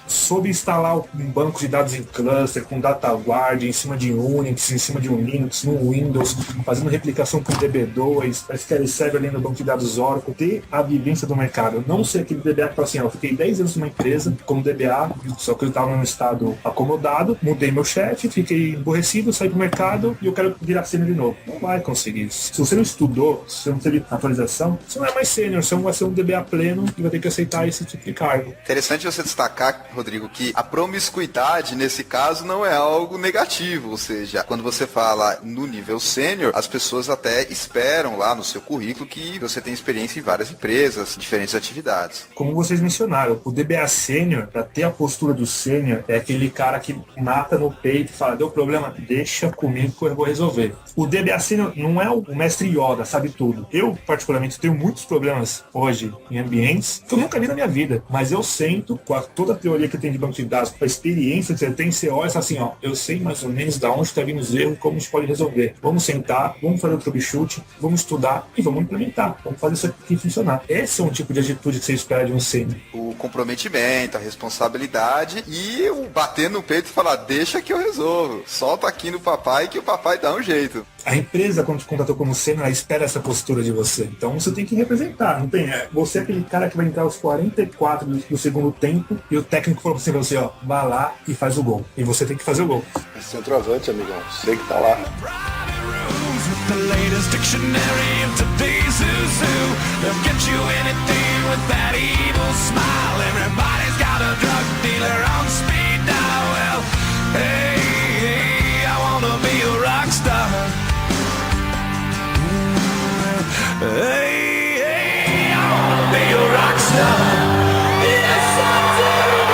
Soube instalar um banco de dados em cluster, com data guard, em cima de Unix, em cima de um Linux, no Windows, fazendo replicação com DB2, SQL Server ali no banco de dados Oracle, ter a vivência do mercado. Não ser aquele DBA que fala assim, eu fiquei 10 anos numa empresa como DBA, só que eu estava num estado acomodado, mudei meu chefe, fiquei emborrecido, saí pro mercado e eu quero virar sênior de novo. Não vai conseguir isso. Se você não estudou, se você não teve atualização, você não é mais sênior, você não vai ser um DBA pleno e vai ter que aceitar esse tipo de cargo. Interessante você destacar, Rodrigo, que a promiscuidade nesse caso não é algo negativo, ou seja, quando você fala no nível sênior, as pessoas até esperam lá no seu currículo que você tem experiência em várias empresas, diferentes atividades. Como vocês mencionaram, o DBA sênior, para ter a postura do sênior, é aquele cara que mata no peito e fala, deu problema, deixa comigo que eu vou resolver. O DBA sênior não é o mestre Yoda, sabe tudo. Eu, particularmente, tenho muitos problemas hoje em ambientes que eu nunca vi na minha vida, mas eu sento com toda a teoria que tem de banco de dados, com a experiência que você tem, você olha e fala assim, ó, eu sei mais ou menos de onde está vindo os erros e como a gente pode resolver. Vamos sentar, vamos fazer o troubleshoot, vamos estudar e vamos implementar. Vamos fazer isso aqui funcionar. Esse é um tipo de atitude que você espera de um sênior. O comprometimento, a responsabilidade e o bater no peito e falar, deixa que eu resolvo. Solta aqui no papai que o papai dá um jeito. A empresa, quando te contratou como sênior, ela espera essa postura de você. Então você tem que representar, não tem? Você é aquele cara que vai entrar aos 44 do segundo tempo e o técnico falou assim pra você, ó, vá lá e faz o gol. E você tem que fazer o gol. Centroavante, amigão. Você tem que estar lá. The latest dictionary of today's who's who. They'll get you anything with that evil smile. Everybody's got a drug dealer on speed dial. Well, hey, I wanna be a rock star. Hey, I wanna be a rock star. Yes, I do.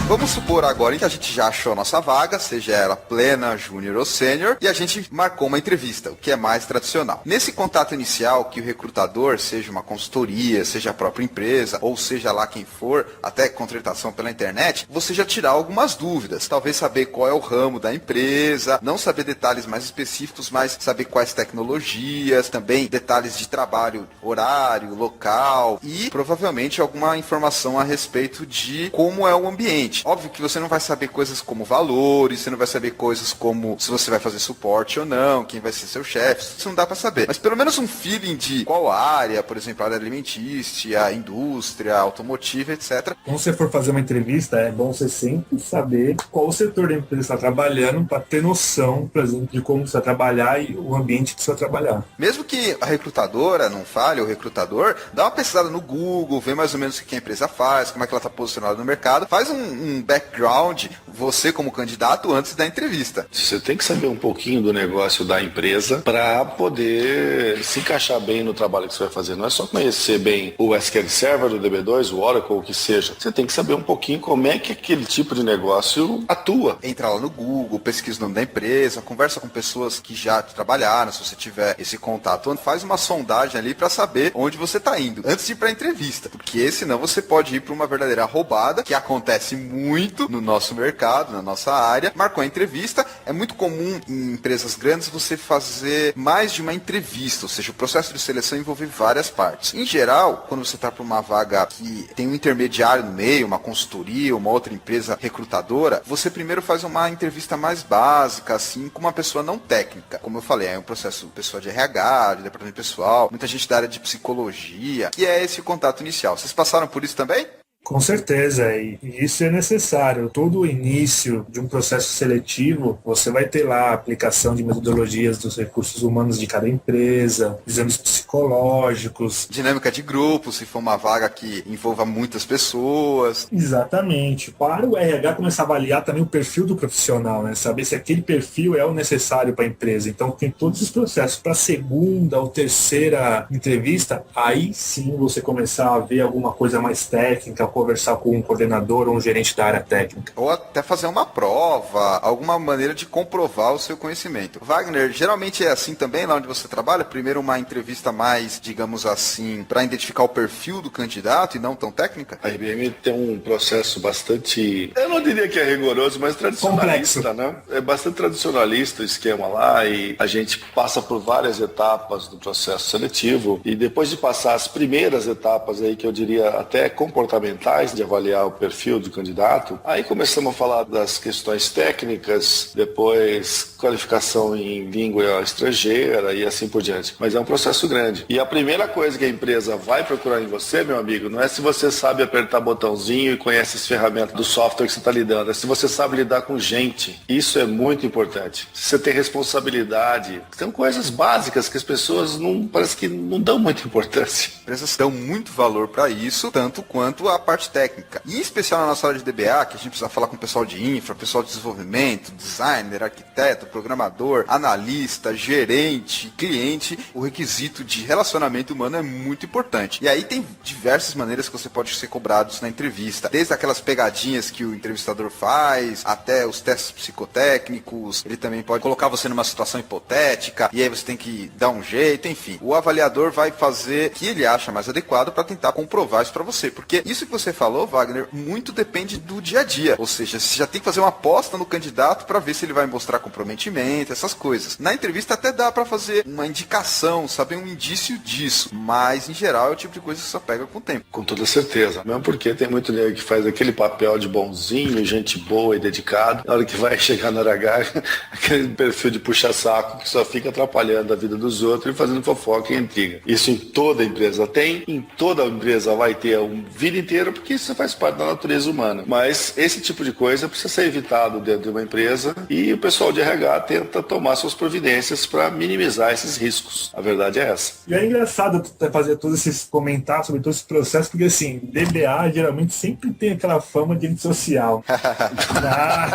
Vamos supor agora que a gente já achou a nossa vaga, seja ela plena, júnior ou sênior, e a gente marcou uma entrevista, o que é mais tradicional. Nesse contato inicial, que o recrutador, seja uma consultoria, seja a própria empresa, ou seja lá quem for, até contratação pela internet, você já tirar algumas dúvidas. Talvez saber qual é o ramo da empresa, não saber detalhes mais específicos, mas saber quais tecnologias, também detalhes de trabalho, horário, local e provavelmente alguma informação a respeito de como é o ambiente. Óbvio que você não vai saber coisas como valores, você não vai saber coisas como se você vai fazer suporte ou não, quem vai ser seu chefe, isso não dá pra saber. Mas pelo menos um feeling de qual área, por exemplo, área alimentícia, indústria, automotiva, etc. Quando você for fazer uma entrevista, é bom você sempre saber qual o setor da empresa está trabalhando para ter noção, por exemplo, de como você vai trabalhar e o ambiente que você vai trabalhar. Mesmo que a recrutadora não fale, o recrutador, dá uma pesquisada no Google, vê mais ou menos o que a empresa faz, como é que ela está posicionada no mercado, faz um background, você como candidato, antes da entrevista. Você tem que saber um pouquinho do negócio da empresa para poder se encaixar bem no trabalho que você vai fazer. Não é só conhecer bem o SQL Server, do DB2, o Oracle, o que seja. Você tem que saber um pouquinho como é que aquele tipo de negócio atua. Entra lá no Google, pesquisa o nome da empresa, conversa com pessoas que já trabalharam, se você tiver esse contato, faz uma sondagem ali para saber onde você está indo, antes de ir para a entrevista. Porque senão você pode ir para uma verdadeira roubada, que acontece muito no nosso mercado, na nossa área. Marcou a entrevista, é muito comum em empresas grandes você fazer mais de uma entrevista, ou seja, o processo de seleção envolve várias partes. Em geral, quando você está para uma vaga que tem um intermediário no meio, uma consultoria, uma outra empresa recrutadora, você primeiro faz uma entrevista mais básica, assim, com uma pessoa não técnica. Como eu falei, é um processo pessoa de RH, de departamento pessoal, muita gente da área de psicologia, e é esse o contato inicial. Vocês passaram por isso também? Com certeza, e isso é necessário. Todo o início de um processo seletivo, você vai ter lá a aplicação de metodologias dos recursos humanos de cada empresa, exames psicológicos. Dinâmica de grupo, se for uma vaga que envolva muitas pessoas. Exatamente. Para o RH começar a avaliar também o perfil do profissional, né? Saber se aquele perfil é o necessário para a empresa. Então tem todos os processos. Para a segunda ou terceira entrevista, aí sim você começar a ver alguma coisa mais técnica, conversar com um coordenador ou um gerente da área técnica. Ou até fazer uma prova, alguma maneira de comprovar o seu conhecimento. Wagner, geralmente é assim também lá onde você trabalha? Primeiro uma entrevista mais, digamos assim, para identificar o perfil do candidato e não tão técnica? A IBM tem um processo bastante, eu não diria que é rigoroso, mas tradicionalista, complexo, né? É bastante tradicionalista o esquema lá e a gente passa por várias etapas do processo seletivo e depois de passar as primeiras etapas aí, que eu diria até comportamentais, de avaliar o perfil do candidato, aí começamos a falar das questões técnicas, depois qualificação em língua estrangeira e assim por diante. Mas é um processo grande. E a primeira coisa que a empresa vai procurar em você, meu amigo, não é se você sabe apertar botãozinho e conhece as ferramentas do software que você está lidando, é se você sabe lidar com gente. Isso é muito importante. Se você tem responsabilidade, são coisas básicas que as pessoas parece que não dão muita importância. As empresas dão muito valor para isso, tanto quanto a parte técnica. E em especial na nossa área de DBA, que a gente precisa falar com o pessoal de infra, pessoal de desenvolvimento, designer, arquiteto, programador, analista, gerente, cliente, o requisito de relacionamento humano é muito importante. E aí tem diversas maneiras que você pode ser cobrado na entrevista. Desde aquelas pegadinhas que o entrevistador faz, até os testes psicotécnicos. Ele também pode colocar você numa situação hipotética, e aí você tem que dar um jeito, enfim. O avaliador vai fazer o que ele acha mais adequado para tentar comprovar isso para você. Porque isso que você falou, Wagner, muito depende do dia a dia. Ou seja, você já tem que fazer uma aposta no candidato para ver se ele vai mostrar comprometimento, essas coisas. Na entrevista até dá para fazer uma indicação, saber um indício disso. Mas, em geral, é o tipo de coisa que só pega com o tempo. Com toda certeza. Mesmo porque tem muito nego que faz aquele papel de bonzinho, gente boa e dedicado. Na hora que vai chegar no RH, aquele perfil de puxa-saco que só fica atrapalhando a vida dos outros e fazendo fofoca e intriga. Isso em toda empresa tem, em toda empresa vai ter a vida inteira, porque isso faz parte da natureza humana. Mas esse tipo de coisa precisa ser evitado dentro de uma empresa e o pessoal de RH tenta tomar suas providências para minimizar esses riscos. A verdade é essa. E é engraçado fazer todos esses comentários sobre todo esse processo, porque assim, DBA geralmente sempre tem aquela fama de antissocial.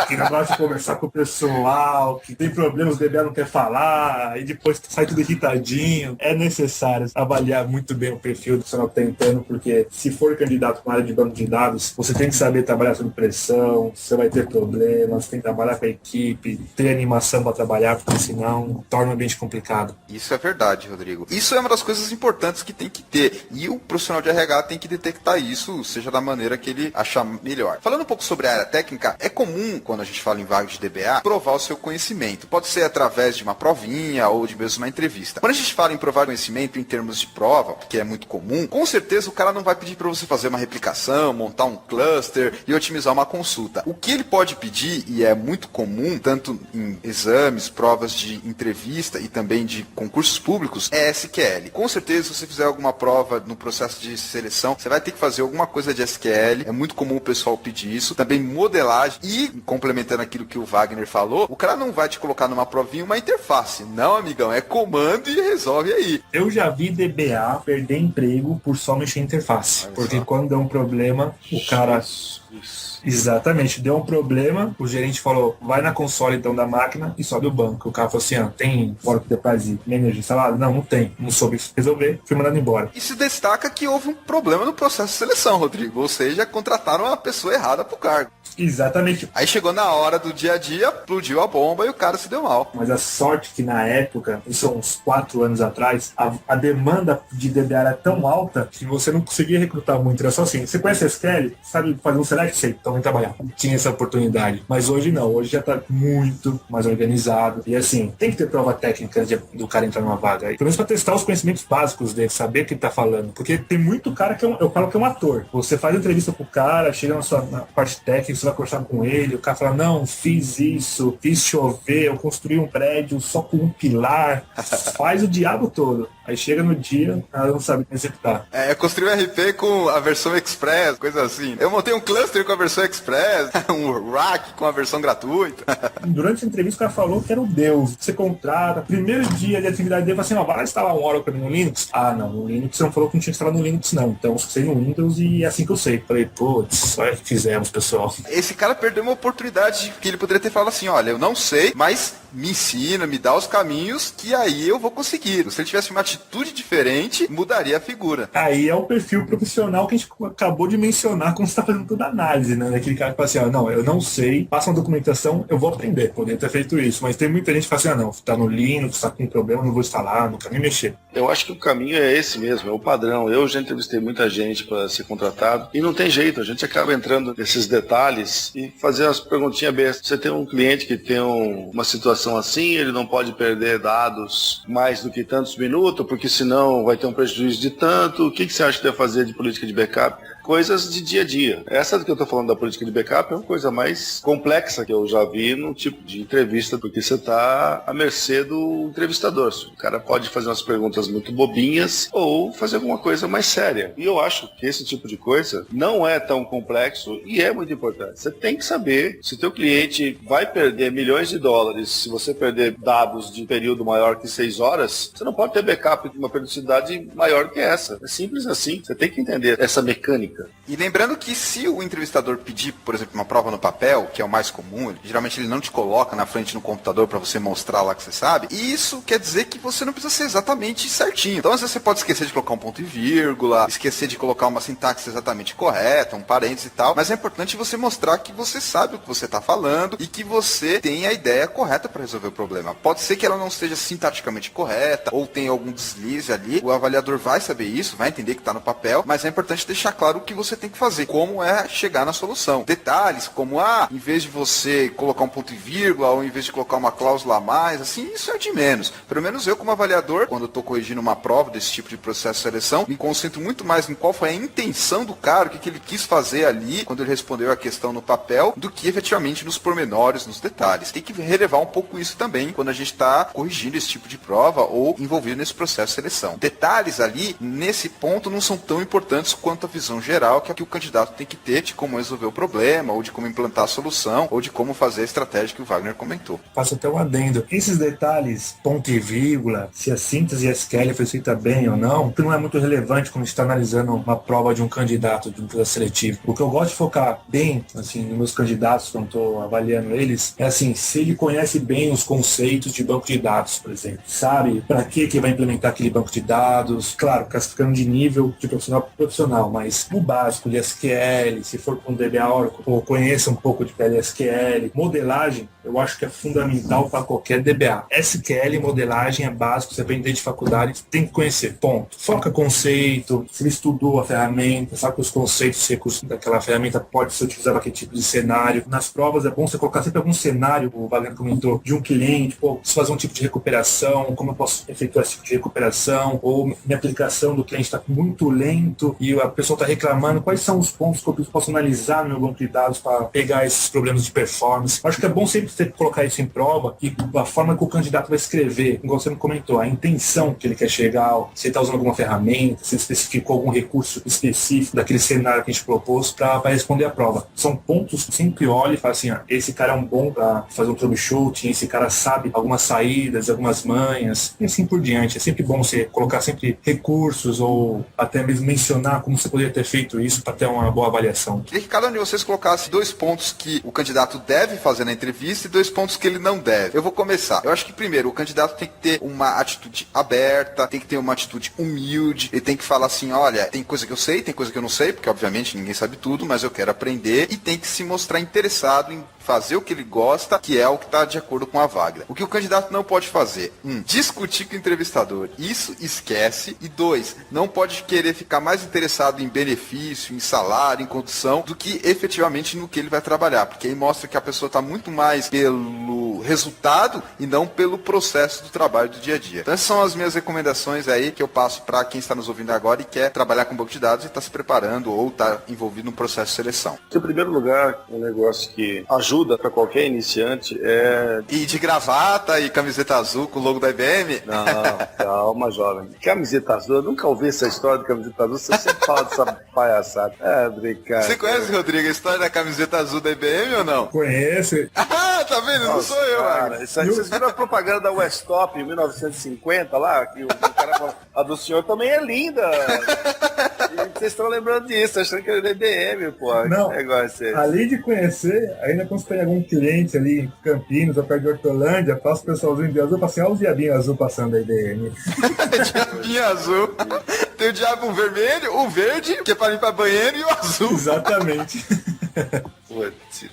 Que não gosta de conversar com o pessoal, que tem problemas, o DBA não quer falar, e depois sai tudo irritadinho. É necessário avaliar muito bem o perfil do profissional que está entrando, porque se for candidato para a área de banco de dados, você tem que saber trabalhar sob pressão, você vai ter problemas, você tem que trabalhar com a equipe, ter animação para trabalhar, porque senão torna o ambiente complicado. Isso é verdade, Rodrigo. Isso é uma das coisas importantes que tem que ter. E o profissional de RH tem que detectar isso, seja da maneira que ele achar melhor. Falando um pouco sobre a área técnica, é comum, quando a gente fala em vaga de DBA, provar o seu conhecimento. Pode ser através de uma provinha ou de mesmo uma entrevista. Quando a gente fala em provar conhecimento em termos de prova, que é muito comum, com certeza o cara não vai pedir para você fazer uma replicação, montar um cluster e otimizar uma consulta. O que ele pode pedir, e é muito comum, tanto em exames, provas de entrevista e também de concursos públicos, é SQL. Com certeza, se você fizer alguma prova no processo de seleção, você vai ter que fazer alguma coisa de SQL. É muito comum o pessoal pedir isso. Também modelagem e, complementando aquilo que o Wagner falou, o cara não vai te colocar numa provinha uma interface. Não, amigão, é comando e resolve aí. Eu já vi DBA perder emprego por só mexer em interface. Porque quando deu um problema, o cara... Exatamente, deu um problema, o gerente falou, vai na console então da máquina e sobe o banco. O cara falou assim, tem Oracle Enterprise Manager instalado? Não tem, não soube resolver, fui mandado embora. E se destaca que houve um problema no processo de seleção, Rodrigo, ou seja, contrataram a pessoa errada pro cargo. Exatamente. Aí chegou na hora do dia a dia, explodiu a bomba e o cara se deu mal. Mas a sorte que na época, isso uns 4 anos atrás, a demanda de DBA era tão alta que você não conseguia recrutar muito. Era só assim, você conhece SQL? Sabe fazer um select? Sei, então vem trabalhar. Tinha essa oportunidade. Mas hoje não, hoje já tá muito mais organizado. E assim, tem que ter prova técnica do cara entrar numa vaga. Pelo menos pra testar os conhecimentos básicos dele, saber o que ele tá falando. Porque tem muito cara que eu falo que é um ator. Você faz entrevista pro cara, chega na parte técnica, você vai conversar com ele, o cara fala, não, fiz isso, fiz chover, eu construí um prédio só com um pilar, faz o diabo todo. Aí chega no dia, ela não sabe executar. Eu construí um RP com a versão Express, coisa assim. Eu montei um cluster com a versão Express, um rack com a versão gratuita. Durante a entrevista o cara falou que era o Deus. Você contrata, primeiro dia de atividade dele, fala assim, vai instalar um Oracle no Linux? Ah, não, no Linux você não falou que não tinha que instalar no Linux, não. Então eu sei no Windows e é assim que eu sei. Falei, putz, olha o que fizemos, pessoal. Esse cara perdeu uma oportunidade que ele poderia ter falado assim, olha, eu não sei, mas me ensina, me dá os caminhos, que aí eu vou conseguir. Se ele tivesse uma atitude diferente, mudaria a figura. Aí é o perfil profissional que a gente acabou de mencionar quando você está fazendo toda a análise, né? Aquele cara que fala assim, não, eu não sei, passa uma documentação, eu vou aprender. Poderia ter feito isso, mas tem muita gente que fala assim, não, tá no Linux, tá com problema, não vou instalar, nunca nem mexer. Eu acho que o caminho é esse mesmo, é o padrão. Eu já entrevistei muita gente para ser contratado e não tem jeito, a gente acaba entrando nesses detalhes e fazer umas perguntinhas bestas. Você tem um cliente que tem uma situação assim, ele não pode perder dados mais do que tantos minutos, porque senão vai ter um prejuízo de tanto. O que você acha que deve fazer de política de backup? Coisas de dia a dia. Essa que eu estou falando da política de backup é uma coisa mais complexa que eu já vi num tipo de entrevista, porque você está à mercê do entrevistador. O cara pode fazer umas perguntas muito bobinhas ou fazer alguma coisa mais séria. E eu acho que esse tipo de coisa não é tão complexo e é muito importante. Você tem que saber se o teu cliente vai perder milhões de dólares, se você perder dados de período maior que 6 horas, você não pode ter backup de uma periodicidade maior que essa. É simples assim. Você tem que entender essa mecânica. E lembrando que se o entrevistador pedir, por exemplo, uma prova no papel, que é o mais comum, geralmente ele não te coloca na frente no computador para você mostrar lá que você sabe, e isso quer dizer que você não precisa ser exatamente certinho. Então às vezes você pode esquecer de colocar um ponto e vírgula, esquecer de colocar uma sintaxe exatamente correta, um parênteses e tal, mas é importante você mostrar que você sabe o que você está falando e que você tem a ideia correta para resolver o problema. Pode ser que ela não esteja sintaticamente correta, ou tenha algum deslize ali, o avaliador vai saber isso, vai entender que está no papel, mas é importante deixar claro o que você tem que fazer, como é chegar na solução. Detalhes como, em vez de você colocar um ponto e vírgula, ou em vez de colocar uma cláusula a mais, assim, isso é de menos. Pelo menos eu, como avaliador, quando eu estou corrigindo uma prova desse tipo de processo de seleção, me concentro muito mais em qual foi a intenção do cara, o que ele quis fazer ali, quando ele respondeu a questão no papel, do que efetivamente nos pormenores, nos detalhes. Tem que relevar um pouco isso também, quando a gente está corrigindo esse tipo de prova, ou envolvido nesse processo de seleção. Detalhes ali, nesse ponto, não são tão importantes quanto a visão geral que o candidato tem que ter de como resolver o problema, ou de como implantar a solução, ou de como fazer a estratégia que o Wagner comentou. Faço até um adendo. Esses detalhes, ponto e vírgula, se a síntese SQL foi feita bem ou não, que não é muito relevante quando a gente está analisando uma prova de um candidato, de um processo seletivo. O que eu gosto de focar bem, assim, nos meus candidatos, quando estou avaliando eles, é assim, se ele conhece bem os conceitos de banco de dados, por exemplo. Sabe para que vai implementar aquele banco de dados. Claro, classificando de nível de profissional para profissional, mas o básico de SQL, se for com DBA Oracle, ou conheça um pouco de PLSQL. Modelagem, eu acho que é fundamental para qualquer DBA. SQL, modelagem é básico, você aprende de faculdade, tem que conhecer, ponto. Foca conceito, se ele estudou a ferramenta, sabe que os conceitos, os recursos daquela ferramenta pode ser utilizado para aquele tipo de cenário. Nas provas é bom você colocar sempre algum cenário, o Wagner comentou, de um cliente, preciso fazer um tipo de recuperação, como eu posso efetuar esse tipo de recuperação, ou minha aplicação do cliente está muito lento e a pessoa está reclamando, quais são os pontos que eu posso analisar no meu banco de dados para pegar esses problemas de performance. Acho que é bom sempre você colocar isso em prova e a forma que o candidato vai escrever, igual você me comentou, a intenção que ele quer chegar, se ele está usando alguma ferramenta, se ele especificou algum recurso específico daquele cenário que a gente propôs para responder a prova. São pontos que sempre olha e fala assim, esse cara é um bom para fazer um troubleshooting, esse cara sabe algumas saídas, algumas manhas, e assim por diante. É sempre bom você colocar sempre recursos ou até mesmo mencionar como você poderia ter feito isso para ter uma boa avaliação. Queria que cada um de vocês colocasse 2 pontos que o candidato deve fazer na entrevista e 2 pontos que ele não deve. Eu vou começar. Eu acho que primeiro, o candidato tem que ter uma atitude aberta, tem que ter uma atitude humilde, ele tem que falar assim, olha, tem coisa que eu sei, tem coisa que eu não sei, porque obviamente ninguém sabe tudo, mas eu quero aprender, e tem que se mostrar interessado em fazer o que ele gosta, que é o que está de acordo com a vaga. O que o candidato não pode fazer? 1. Discutir com o entrevistador. Isso esquece. E 2. Não pode querer ficar mais interessado em benefício, em salário, em condição, do que efetivamente no que ele vai trabalhar. Porque aí mostra que a pessoa está muito mais pelo resultado e não pelo processo do trabalho do dia a dia. Então essas são as minhas recomendações aí que eu passo para quem está nos ouvindo agora e quer trabalhar com banco de dados e está se preparando ou está envolvido no processo de seleção. Em primeiro lugar, um negócio que ajuda para qualquer iniciante é... E de gravata e camiseta azul com o logo da IBM? Não, calma, jovem. Camiseta azul, eu nunca ouvi essa história de camiseta azul, você sempre fala dessa palhaçada. É, brincar. Você conhece, Rodrigo, a história da camiseta azul da IBM ou não? Conhece. Ah, tá vendo? Nossa, não sou eu, cara. Vocês viram a propaganda da Westop em 1950 lá? Que o cara falou, a do senhor também é linda. Vocês estão lembrando disso, achando que era DBM, pô. Não, Que negócio é esse? além de conhecer, ainda quando você pega algum cliente ali em Campinas, ou perto de Hortolândia, passa o pessoalzinho de azul, passa assim, olha os diabinhos azul passando aí, DM. Diabinho azul. Tem o diabo vermelho, o verde, que é pra ir pra banheiro, e o azul. Exatamente. Putz,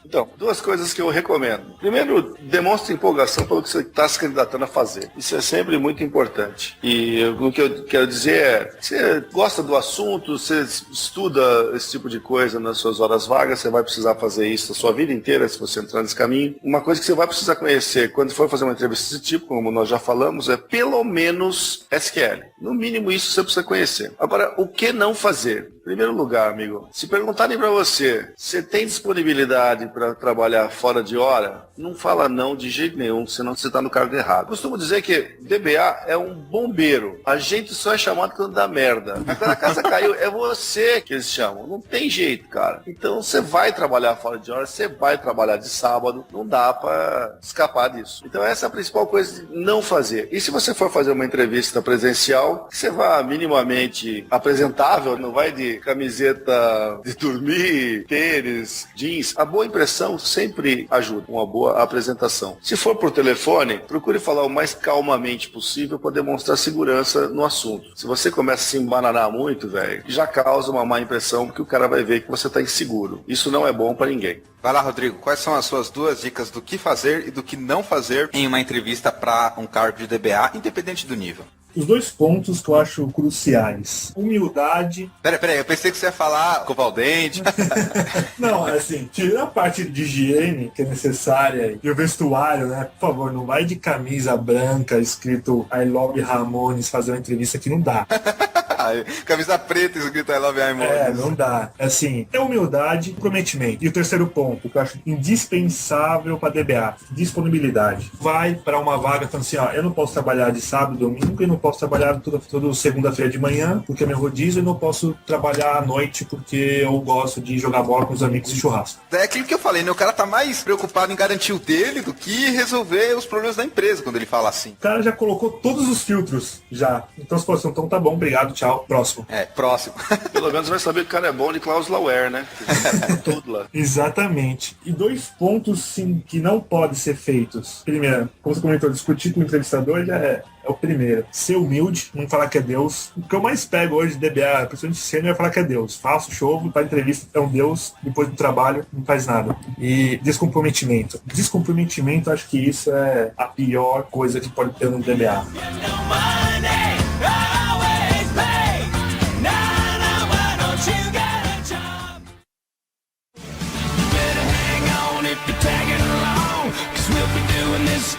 então, duas coisas que eu recomendo. Primeiro, demonstre empolgação pelo que você está se candidatando a fazer. Isso é sempre muito importante. E o que eu quero dizer é, você gosta do assunto, você estuda esse tipo de coisa nas suas horas vagas, você vai precisar fazer isso a sua vida inteira se você entrar nesse caminho. Uma coisa que você vai precisar conhecer quando for fazer uma entrevista desse tipo, como nós já falamos, é pelo menos SQL. No mínimo isso você precisa conhecer. Agora, o que não fazer? Em primeiro lugar, amigo, se perguntarem para você, você tem disponibilidade para trabalhar fora de hora? Não fala não de jeito nenhum, senão você está no cargo errado. Costumo dizer que DBA é um bombeiro. A gente só é chamado quando dá merda. Quando a casa caiu, é você que eles chamam. Não tem jeito, cara. Então você vai trabalhar fora de hora, você vai trabalhar de sábado. Não dá para escapar disso. Então essa é a principal coisa de não fazer. E se você for fazer uma entrevista presencial, que você vá minimamente apresentável, não vai de camiseta de dormir, tênis, jeans. A boa impressão sempre ajuda, uma boa apresentação. Se for por telefone, procure falar o mais calmamente possível para demonstrar segurança no assunto. Se você começa a se embananar muito, velho, já causa uma má impressão, porque o cara vai ver que você está inseguro. Isso não é bom para ninguém. Vai lá, Rodrigo. Quais são as suas duas dicas do que fazer e do que não fazer em uma entrevista para um cargo de DBA, independente do nível? Os dois pontos que eu acho cruciais. Humildade. Peraí, eu pensei que você ia falar escovar o dente. Não, assim, tirando a parte de higiene que é necessária e o vestuário, né? Por favor, não vai de camisa branca escrito I love Ramones fazer uma entrevista que não dá. Camisa preta escrito I love Ramones. É, não dá. Assim, é humildade e comprometimento. E o terceiro ponto, que eu acho indispensável para DBA, disponibilidade. Vai para uma vaga falando assim, ó, eu não posso trabalhar de sábado, domingo, e não posso trabalhar toda segunda-feira de manhã, porque é meu rodízio, e não posso trabalhar à noite, porque eu gosto de jogar bola com os amigos e churrasco. É aquilo que eu falei, né? O cara tá mais preocupado em garantir o dele do que resolver os problemas da empresa quando ele fala assim. O cara já colocou todos os filtros, já. Então, se fosse, então tá bom, obrigado, tchau, próximo. É, próximo. Pelo menos vai saber que o cara é bom de cláusula where, né? Tudo lá. Exatamente. E dois pontos, sim, que não podem ser feitos. Primeiro, como você comentou, discutir com o entrevistador já é o primeiro. Ser humilde, não falar que é Deus. O que eu mais pego hoje de DBA, principalmente sênior, é falar que é Deus. Faço show, para entrevista é um Deus, depois do trabalho não faz nada. E descomprometimento. Descomprometimento, acho que isso é a pior coisa que pode ter no DBA.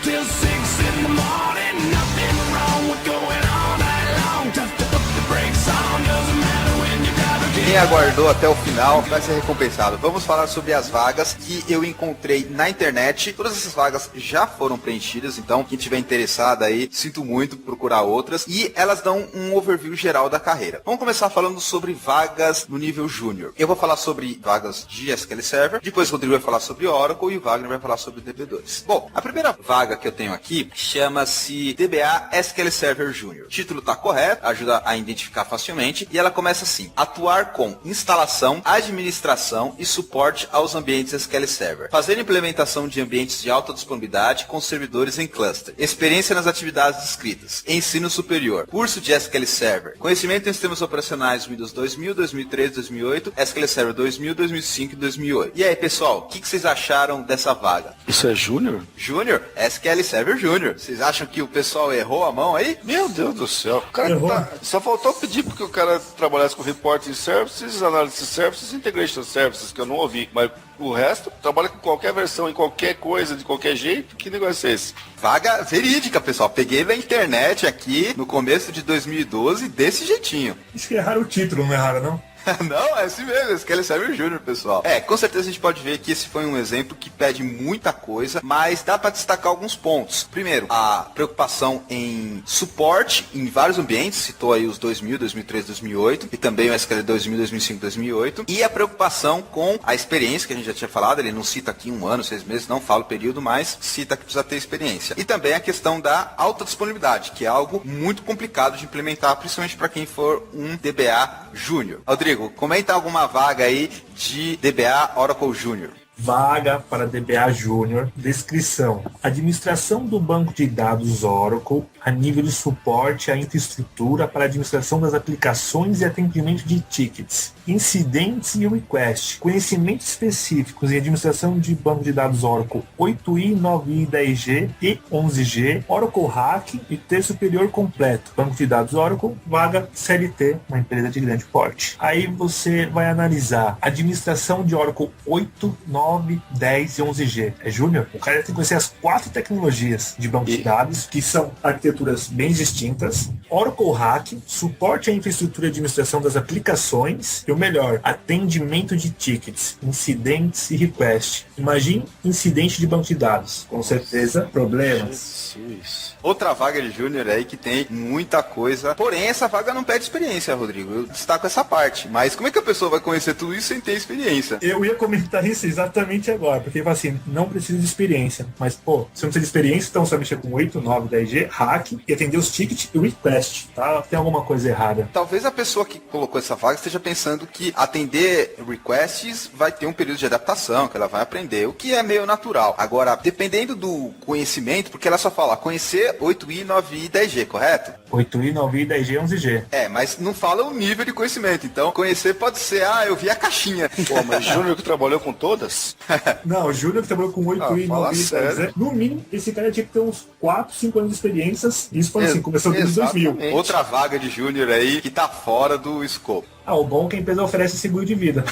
Till 6 in the morning, nothing wrong with going all night long. Just to put the brakes on, doesn't matter when you drive again. Quem aguardou até o final vai ser recompensado. Vamos falar sobre as vagas que eu encontrei na internet. Todas essas vagas já foram preenchidas, então quem tiver interessado aí, sinto muito procurar outras. E elas dão um overview geral da carreira. Vamos começar falando sobre vagas no nível júnior. Eu vou falar sobre vagas de SQL Server, depois o Rodrigo vai falar sobre Oracle e o Wagner vai falar sobre DB2. Bom, a primeira vaga que eu tenho aqui chama-se DBA SQL Server Júnior. O título tá correto, ajuda a identificar facilmente, e ela começa assim: atuar com instalação, administração e suporte aos ambientes SQL Server. Fazer implementação de ambientes de alta disponibilidade com servidores em cluster. Experiência nas atividades descritas. Ensino superior. Curso de SQL Server. Conhecimento em sistemas operacionais Windows 2000, 2003, 2008, SQL Server 2000, 2005 e 2008. E aí, pessoal, o que vocês acharam dessa vaga? Isso é júnior? Júnior? SQL Server Júnior. Vocês acham que o pessoal errou a mão aí? Meu Deus do céu. O cara só faltou pedir porque o cara trabalhasse com Reporting Services, Analysis Services e Integration Services, que eu não ouvi. Mas o resto, trabalha com qualquer versão, em qualquer coisa, de qualquer jeito. Que negócio é esse? Vaga verídica, pessoal. Peguei na internet aqui no começo de 2012 desse jeitinho. Acho que erraram o título, não erraram, não? Não, é assim mesmo, esse Kelly Server Jr., pessoal. Com certeza a gente pode ver que esse foi um exemplo que pede muita coisa, mas dá para destacar alguns pontos. Primeiro, a preocupação em suporte em vários ambientes, citou aí os 2000, 2003, 2008, e também o SQL 2000, 2005, 2008, e a preocupação com a experiência, que a gente já tinha falado, ele não cita aqui 1 ano, 6 meses, não fala o período, mas cita que precisa ter experiência. E também a questão da alta disponibilidade, que é algo muito complicado de implementar, principalmente para quem for um DBA Júnior. Rodrigo, comenta alguma vaga aí de DBA Oracle Júnior. Vaga para DBA Júnior. Descrição: administração do banco de dados Oracle a nível de suporte à infraestrutura para administração das aplicações e atendimento de tickets, incidentes e requests, conhecimentos específicos em administração de banco de dados Oracle 8i, 9i, 10G e 11G, Oracle Hack e T superior completo, banco de dados Oracle, vaga CLT, uma empresa de grande porte. Aí você vai analisar administração de Oracle 8, 9, 10 e 11G. É júnior? O cara tem que conhecer as 4 tecnologias de banco de dados, que são arquiteturas bem distintas. Oracle Hack, suporte à infraestrutura e administração das aplicações, e o melhor, atendimento de tickets, incidentes e requests. Imagine incidente de banco de dados. Com certeza, problemas. Jesus. Outra vaga de júnior aí que tem muita coisa. Porém, essa vaga não pede experiência, Rodrigo. Eu destaco essa parte. Mas como é que a pessoa vai conhecer tudo isso sem ter experiência? Eu ia comentar isso exatamente agora, porque assim, não precisa de experiência. Mas, pô, se não precisa de experiência, então você vai mexer com 8, 9, 10G, hack e atender os tickets e request, tá? Tem alguma coisa errada. Talvez a pessoa que colocou essa vaga esteja pensando que atender requests vai ter um período de adaptação, que ela vai aprender, o que é meio natural. Agora, dependendo do conhecimento, porque ela só fala conhecer 8i, 9i e 10G, correto? 8i, 9i, 10G, 11G. Mas não fala o nível de conhecimento. Então, conhecer pode ser, eu vi a caixinha. Pô, mas Júnior que trabalhou com todas? Não, o Júnior que trabalhou com 8i, 9i, 10G. No mínimo, esse cara tinha que ter uns 4, 5 anos de experiências. Isso foi assim, começou desde 2000. Outra vaga de júnior aí que tá fora do escopo. O bom é que a empresa oferece seguro de vida.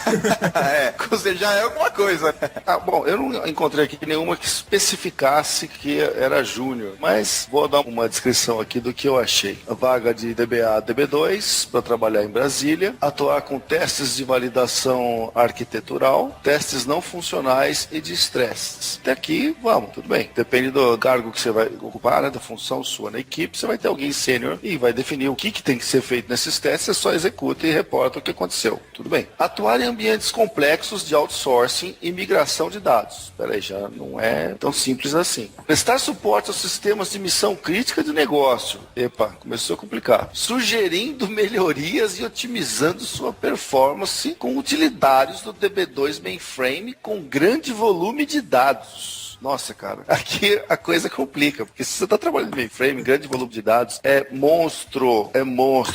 Ou seja, já é alguma coisa. Bom, eu não encontrei aqui nenhuma que especificasse que era júnior, mas vou dar uma descrição aqui do que eu achei. A vaga de DBA DB2 para trabalhar em Brasília, atuar com testes de validação arquitetural, testes não funcionais e de estresses. Até aqui, vamos, tudo bem. Depende do cargo que você vai ocupar, né, da função sua na equipe, você vai ter alguém sênior e vai definir o que tem que ser feito nesses testes, você só executa e reporta o que aconteceu. Tudo bem. Atuar em ambientes complexos de outsourcing e migração de dados. Peraí, já não é tão simples assim. Prestar suporte aos sistemas de missão crítica de negócio. Epa, começou a complicar. Sugerindo melhorias e otimizando sua performance com utilitários do DB2 Mainframe com grande volume de dados. Nossa, cara, aqui a coisa complica, porque se você está trabalhando em mainframe, grande volume de dados, é monstro.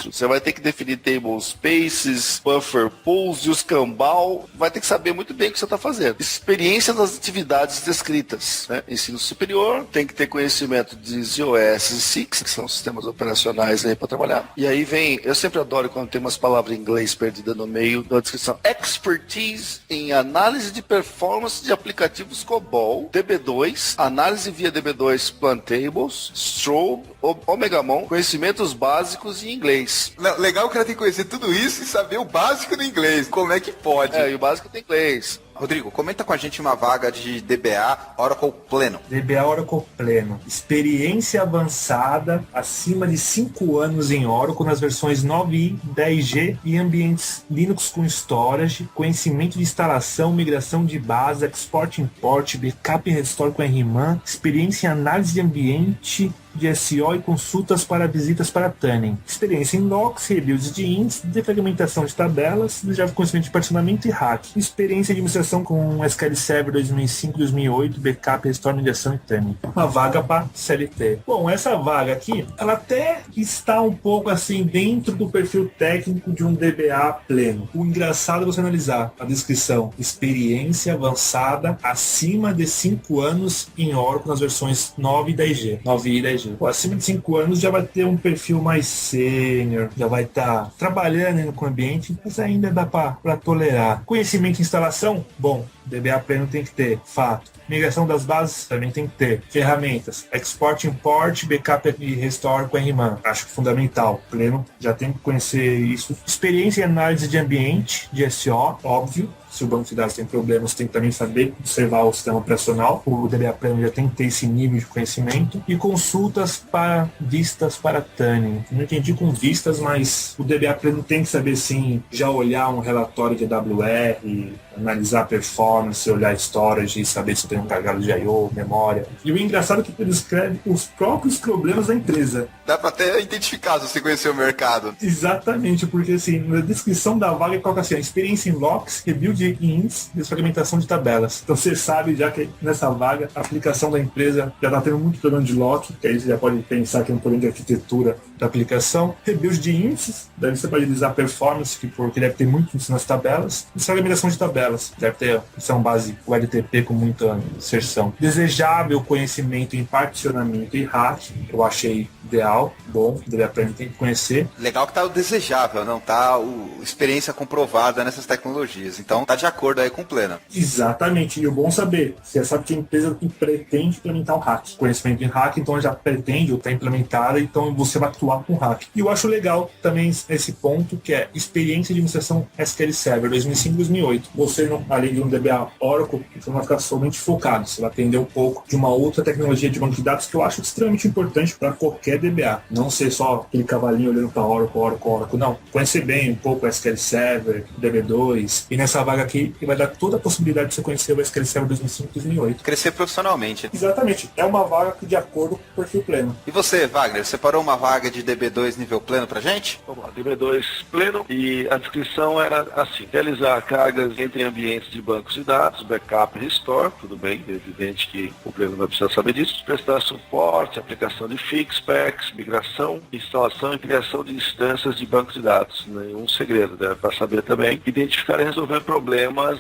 Você vai ter que definir table spaces, buffer pools e os Kanban, vai ter que saber muito bem o que você está fazendo. Experiência das atividades descritas, né? Ensino superior, tem que ter conhecimento de ZOS e SIX, que são sistemas operacionais aí para trabalhar. E aí vem, eu sempre adoro quando tem umas palavras em inglês perdidas no meio da descrição. Expertise em análise de performance de aplicativos COBOL, DB2, análise via DB2 Plantables, Strobe, Omegamon, conhecimentos básicos em inglês. Legal que o cara tem que conhecer tudo isso e saber o básico do inglês. Como é que pode? E o básico tem inglês. Rodrigo, comenta com a gente uma vaga de DBA Oracle Pleno. DBA Oracle Pleno. Experiência avançada, acima de 5 anos em Oracle nas versões 9i, 10G e ambientes Linux com storage, conhecimento de instalação, migração de base, export, import, backup e restore com RMAN, experiência em análise de ambiente, de SEO e consultas para visitas para tuning. Experiência em logs, rebuilds de índices, defragmentação de tabelas, Java conhecimento de particionamento e hack. Experiência em administração com SQL Server 2005, 2008, backup, restore, migração e tuning. Uma vaga para CLT. Bom, essa vaga aqui, ela até está um pouco assim dentro do perfil técnico de um DBA pleno. O engraçado é você analisar a descrição. Experiência avançada acima de 5 anos em Oracle nas versões 9 e 10G. 9 e 10G. seja, acima de 5 anos já vai ter um perfil mais sênior, já vai estar trabalhando com o ambiente, mas ainda dá para tolerar. Conhecimento e instalação, bom, DBA pleno tem que ter, fato. Migração das bases também tem que ter. Ferramentas, export, import, backup e restore com RMAN. Acho fundamental. Pleno já tem que conhecer isso. Experiência em análise de ambiente, de SO, óbvio. Se o banco de dados tem problemas, tem que também saber observar o sistema operacional. O DBA pleno já tem que ter esse nível de conhecimento. E consultas para vistas para tuning. Não entendi com vistas, mas o DBA pleno tem que saber, sim, já olhar um relatório de AWR, analisar a performance, olhar storage e saber se tem um gargalo de I/O, memória. E o engraçado é que ele escreve os próprios problemas da empresa. Dá pra até identificar se você conhecer o mercado. Exatamente, porque assim, na descrição da vaga coloca assim, experiência em locks, rebuild ins, desfragmentação de tabelas. Então você sabe já que nessa vaga a aplicação da empresa já está tendo muito problema de lock, que aí você já pode pensar que é um problema de arquitetura da aplicação. Rebuild de índices, daí você pode utilizar performance, porque deve ter muito índice nas tabelas. Desfragmentação de tabelas, deve ter opção base LTP com muita inserção. Desejável conhecimento em particionamento e hack, eu achei ideal, bom, deve aprender, tem que conhecer. Legal que tá o desejável, não tá a experiência comprovada nessas tecnologias. Então tá de acordo aí com o pleno. Exatamente, e o bom saber, você sabe que a empresa pretende implementar o hack. Conhecimento em hack, então já pretende ou está implementada, então você vai atuar com hack. E eu acho legal também esse ponto, que é experiência de administração SQL Server 2005-2008. Você, além de um DBA Oracle, você não vai ficar somente focado, você vai aprender um pouco de uma outra tecnologia de banco de dados que eu acho extremamente importante para qualquer DBA. Não ser só aquele cavalinho olhando para Oracle, não. Conhecer bem um pouco o SQL Server, DB2, e nessa vaga aqui vai dar toda a possibilidade de você conhecer o SQL Server 2005-2008. Crescer profissionalmente. Exatamente. É uma vaga de acordo com o perfil pleno. E você, Wagner, separou uma vaga de DB2 nível pleno pra gente? Vamos lá, DB2 pleno, e a descrição era assim: realizar cargas entre ambientes de bancos de dados, backup e restore, tudo bem, é evidente que o pleno vai precisar saber disso, prestar suporte, aplicação de fix, packs, migração, instalação e criação de instâncias de bancos de dados. Nenhum segredo, deve para saber também identificar e resolver problemas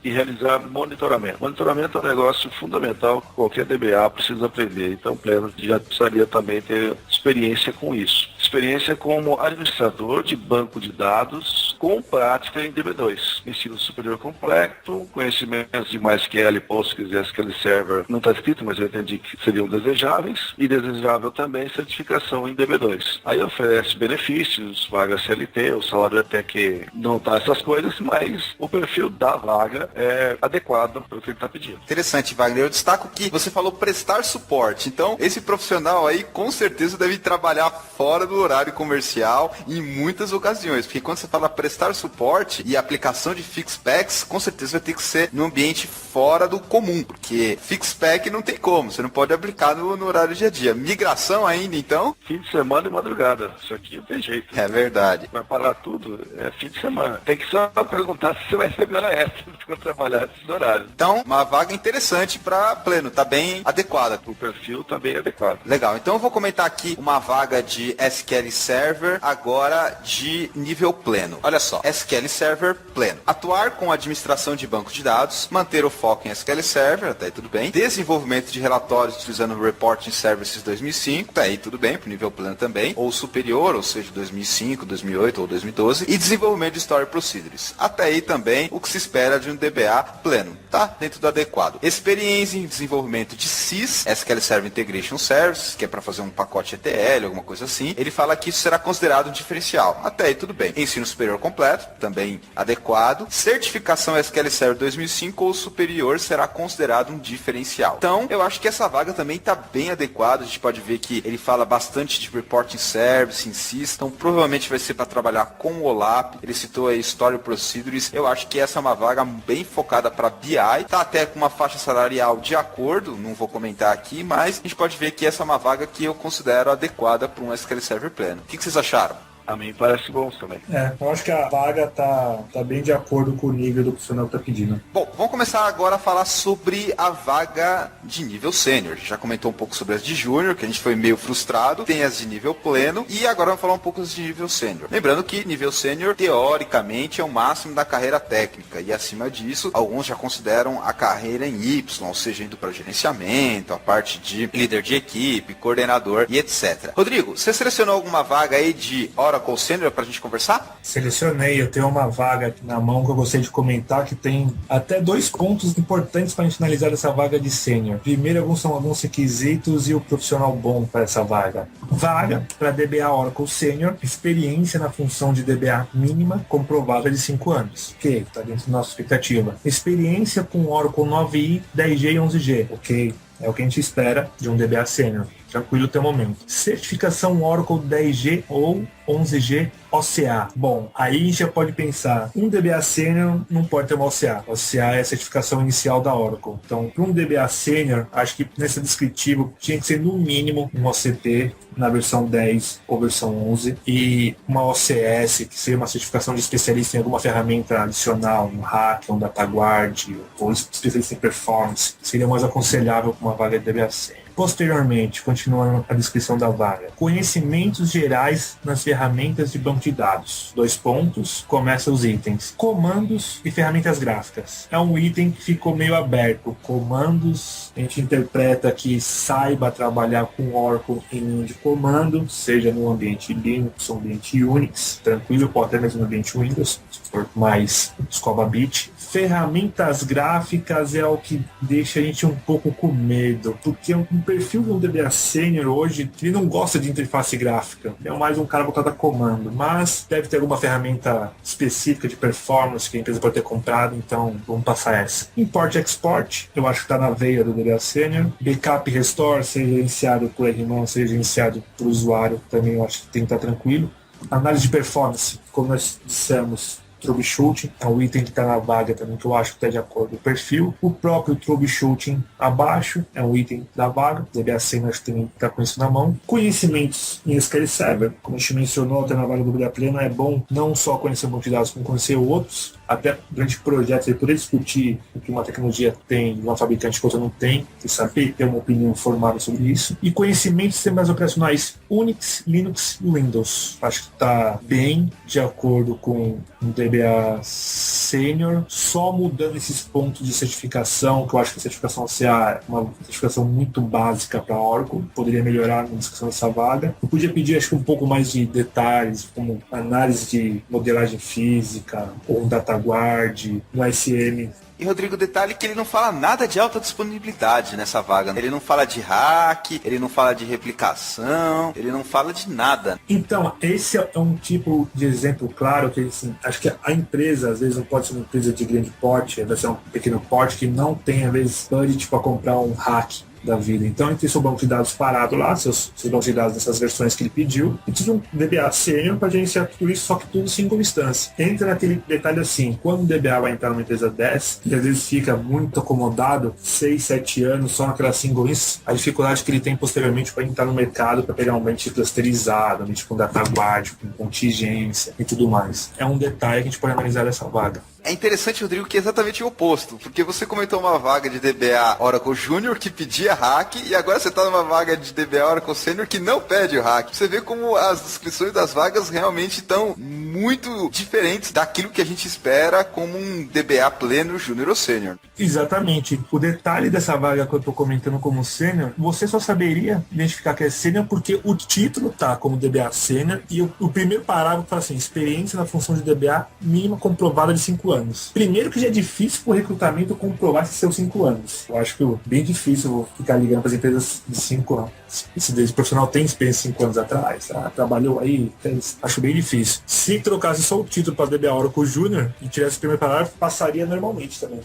e realizar monitoramento. Monitoramento é um negócio fundamental que qualquer DBA precisa aprender, então o pleno já precisaria também ter experiência com isso. Experiência como administrador de banco de dados com prática em DB2. Ensino superior completo, conhecimentos de MySQL, Postgres e SQL Server. Não está escrito, mas eu entendi que seriam desejáveis. E desejável também certificação em DB2. Aí oferece benefícios, vaga CLT, o salário até que não está essas coisas, mas o perfil da vaga é adequado para o que ele está pedindo. Interessante, Wagner. Eu destaco que você falou prestar suporte. Então, esse profissional aí, com certeza, deve trabalhar fora do horário comercial em muitas ocasiões. Porque quando você fala prestar suporte e aplicação de fixpacks, com certeza vai ter que ser num ambiente fora do comum. Porque fixpack não tem como. Você não pode aplicar no horário dia a dia. Migração ainda, então? Fim de semana e madrugada. Isso aqui não tem jeito. É verdade. Vai parar tudo, é fim de semana. Tem que só perguntar se você vai receber hora extra quando trabalhar nesses horários. Então, uma vaga interessante para pleno. Tá bem adequada. O perfil tá bem adequado. Legal. Então eu vou comentar aqui uma vaga de SQL Server, agora de nível pleno. Olha só, SQL Server pleno. Atuar com administração de banco de dados, manter o foco em SQL Server, até aí tudo bem. Desenvolvimento de relatórios utilizando o Reporting Services 2005, até aí tudo bem, pro nível pleno também. Ou superior, ou seja, 2005, 2008 ou 2012. E desenvolvimento de Story Procedures. Até aí também o que se espera de um DBA pleno. Tá dentro do adequado. Experiência em desenvolvimento de SIS, SQL Server Integration Services, que é para fazer um pacote ETL, alguma coisa assim. Ele fala que isso será considerado um diferencial. Até aí tudo bem. Ensino superior completo, também adequado. Certificação SQL Server 2005 ou superior será considerado um diferencial. Então, eu acho que essa vaga também está bem adequada. A gente pode ver que ele fala bastante de Reporting Service em SIS. Então, provavelmente vai ser para trabalhar com o OLAP. Ele citou aí Story Procedures. Eu acho que essa é uma vaga bem focada para BI. Tá até com uma faixa salarial de acordo, não vou comentar aqui, mas a gente pode ver que essa é uma vaga que eu considero adequada para um SQL Server pleno. O que vocês acharam? A mim parece bom também. Eu acho que a vaga tá bem de acordo com o nível do profissional que tá pedindo. Bom, vamos começar agora a falar sobre a vaga de nível sênior. A gente já comentou um pouco sobre as de júnior, que a gente foi meio frustrado. Tem as de nível pleno. E agora vamos falar um pouco das de nível sênior. Lembrando que nível sênior, teoricamente, é o máximo da carreira técnica. E acima disso, alguns já consideram a carreira em Y, ou seja, indo para gerenciamento, a parte de líder de equipe, coordenador e etc. Rodrigo, você selecionou alguma vaga aí de Oracle Sênior pra gente conversar? Selecionei, eu tenho uma vaga aqui na mão que eu gostaria de comentar, que tem até 2 pontos importantes para a gente analisar essa vaga de sênior. Primeiro, são alguns requisitos e o profissional bom para essa vaga. Vaga para DBA Oracle Sênior, experiência na função de DBA mínima comprovada de 5 anos. Ok, está dentro da nossa expectativa. Experiência com Oracle 9i, 10G e 11G. Ok, é o que a gente espera de um DBA Sênior. Tranquilo até o momento. Certificação Oracle 10G ou 11G OCA. Bom, aí a gente já pode pensar, um DBA Sênior não pode ter uma OCA. OCA é a certificação inicial da Oracle. Então, para um DBA Sênior, acho que nesse descritivo tinha que ser no mínimo um OCP na versão 10 ou versão 11 e uma OCS, que seria uma certificação de especialista em alguma ferramenta adicional, um hack, um DataGuard ou especialista em performance. Seria mais aconselhável para uma vaga de DBA Sênior. Posteriormente, continuando a descrição da vaga, conhecimentos gerais nas ferramentas de banco de dados. 2 pontos, começa os itens. Comandos e ferramentas gráficas. É um item que ficou meio aberto. Comandos, a gente interpreta que saiba trabalhar com Oracle em linha de comando, seja no ambiente Linux ou ambiente Unix, tranquilo, pode até mesmo no ambiente Windows, se for mais escova bit. Ferramentas gráficas é o que deixa a gente um pouco com medo, porque um perfil de um DBA Sênior hoje, ele não gosta de interface gráfica, é mais um cara voltado a comando, mas deve ter alguma ferramenta específica de performance que a empresa pode ter comprado, então vamos passar essa. Import e Export, eu acho que está na veia do DBA Sênior. Backup e Restore, seja gerenciado por irmão, seja gerenciado por usuário, também eu acho que tem que estar tranquilo. Análise de performance, como nós dissemos, troubleshooting, é um item que está na vaga também, que eu acho que está de acordo com o perfil. O próprio troubleshooting abaixo é um item da vaga, o DBA Sênior acho que também está com isso na mão. Conhecimentos em SQL Server, como a gente mencionou até na vaga do DBA Pleno, é bom não só conhecer um banco de dados, como conhecer outros, até durante projetos, ele poder discutir o que uma tecnologia tem, uma fabricante que outra não tem, e saber ter uma opinião formada sobre isso. E conhecimentos de sistemas operacionais Unix, Linux e Windows. Acho que está bem de acordo com um DBA Sênior, só mudando esses pontos de certificação, que eu acho que a certificação OCA é uma certificação muito básica para Oracle, poderia melhorar na discussão dessa vaga. Eu podia pedir, acho que um pouco mais de detalhes, como análise de modelagem física, ou um DataGuard, um SM. E, Rodrigo, detalhe que ele não fala nada de alta disponibilidade nessa vaga. Ele não fala de hack, ele não fala de replicação, ele não fala de nada. Então, esse é um tipo de exemplo claro que, assim, acho que a empresa, às vezes, não pode ser uma empresa de grande porte, vai ser um pequeno porte que não tem, às vezes, budget para comprar um hack da vida. Então, ele tem seu banco de dados parado lá, seus bancos de dados nessas versões que ele pediu, e precisa de um DBA Sênior para gerenciar tudo isso, só que tudo em single instância. Entra naquele detalhe assim, quando o DBA vai entrar numa empresa dessa, e às vezes fica muito acomodado, 6, 7 anos, só naquela single instância, a dificuldade que ele tem posteriormente para entrar no mercado, para pegar um ambiente clusterizado, um ambiente com DataGuard, com contingência e tudo mais. É um detalhe que a gente pode analisar dessa vaga. É interessante, Rodrigo, que é exatamente o oposto, porque você comentou uma vaga de DBA Oracle Júnior que pedia hack, e agora você está numa vaga de DBA Oracle Sênior que não pede o hack. Você vê como as descrições das vagas realmente estão muito diferentes daquilo que a gente espera como um DBA pleno, Júnior ou Sênior. Exatamente. O detalhe dessa vaga que eu estou comentando como Sênior, você só saberia identificar que é Sênior porque o título tá como DBA Sênior e o primeiro parágrafo fala assim, experiência na função de DBA mínima comprovada de 5 anos. Primeiro que já é difícil pro recrutamento comprovar esses seus 5 anos. Eu acho que é bem difícil ficar ligando para as empresas de 5 anos. Esse profissional tem experiência 5 anos atrás, trabalhou aí, acho bem difícil. Se trocasse só o título para DBA Oracle Júnior e tivesse o primeiro parágrafo, passaria normalmente também.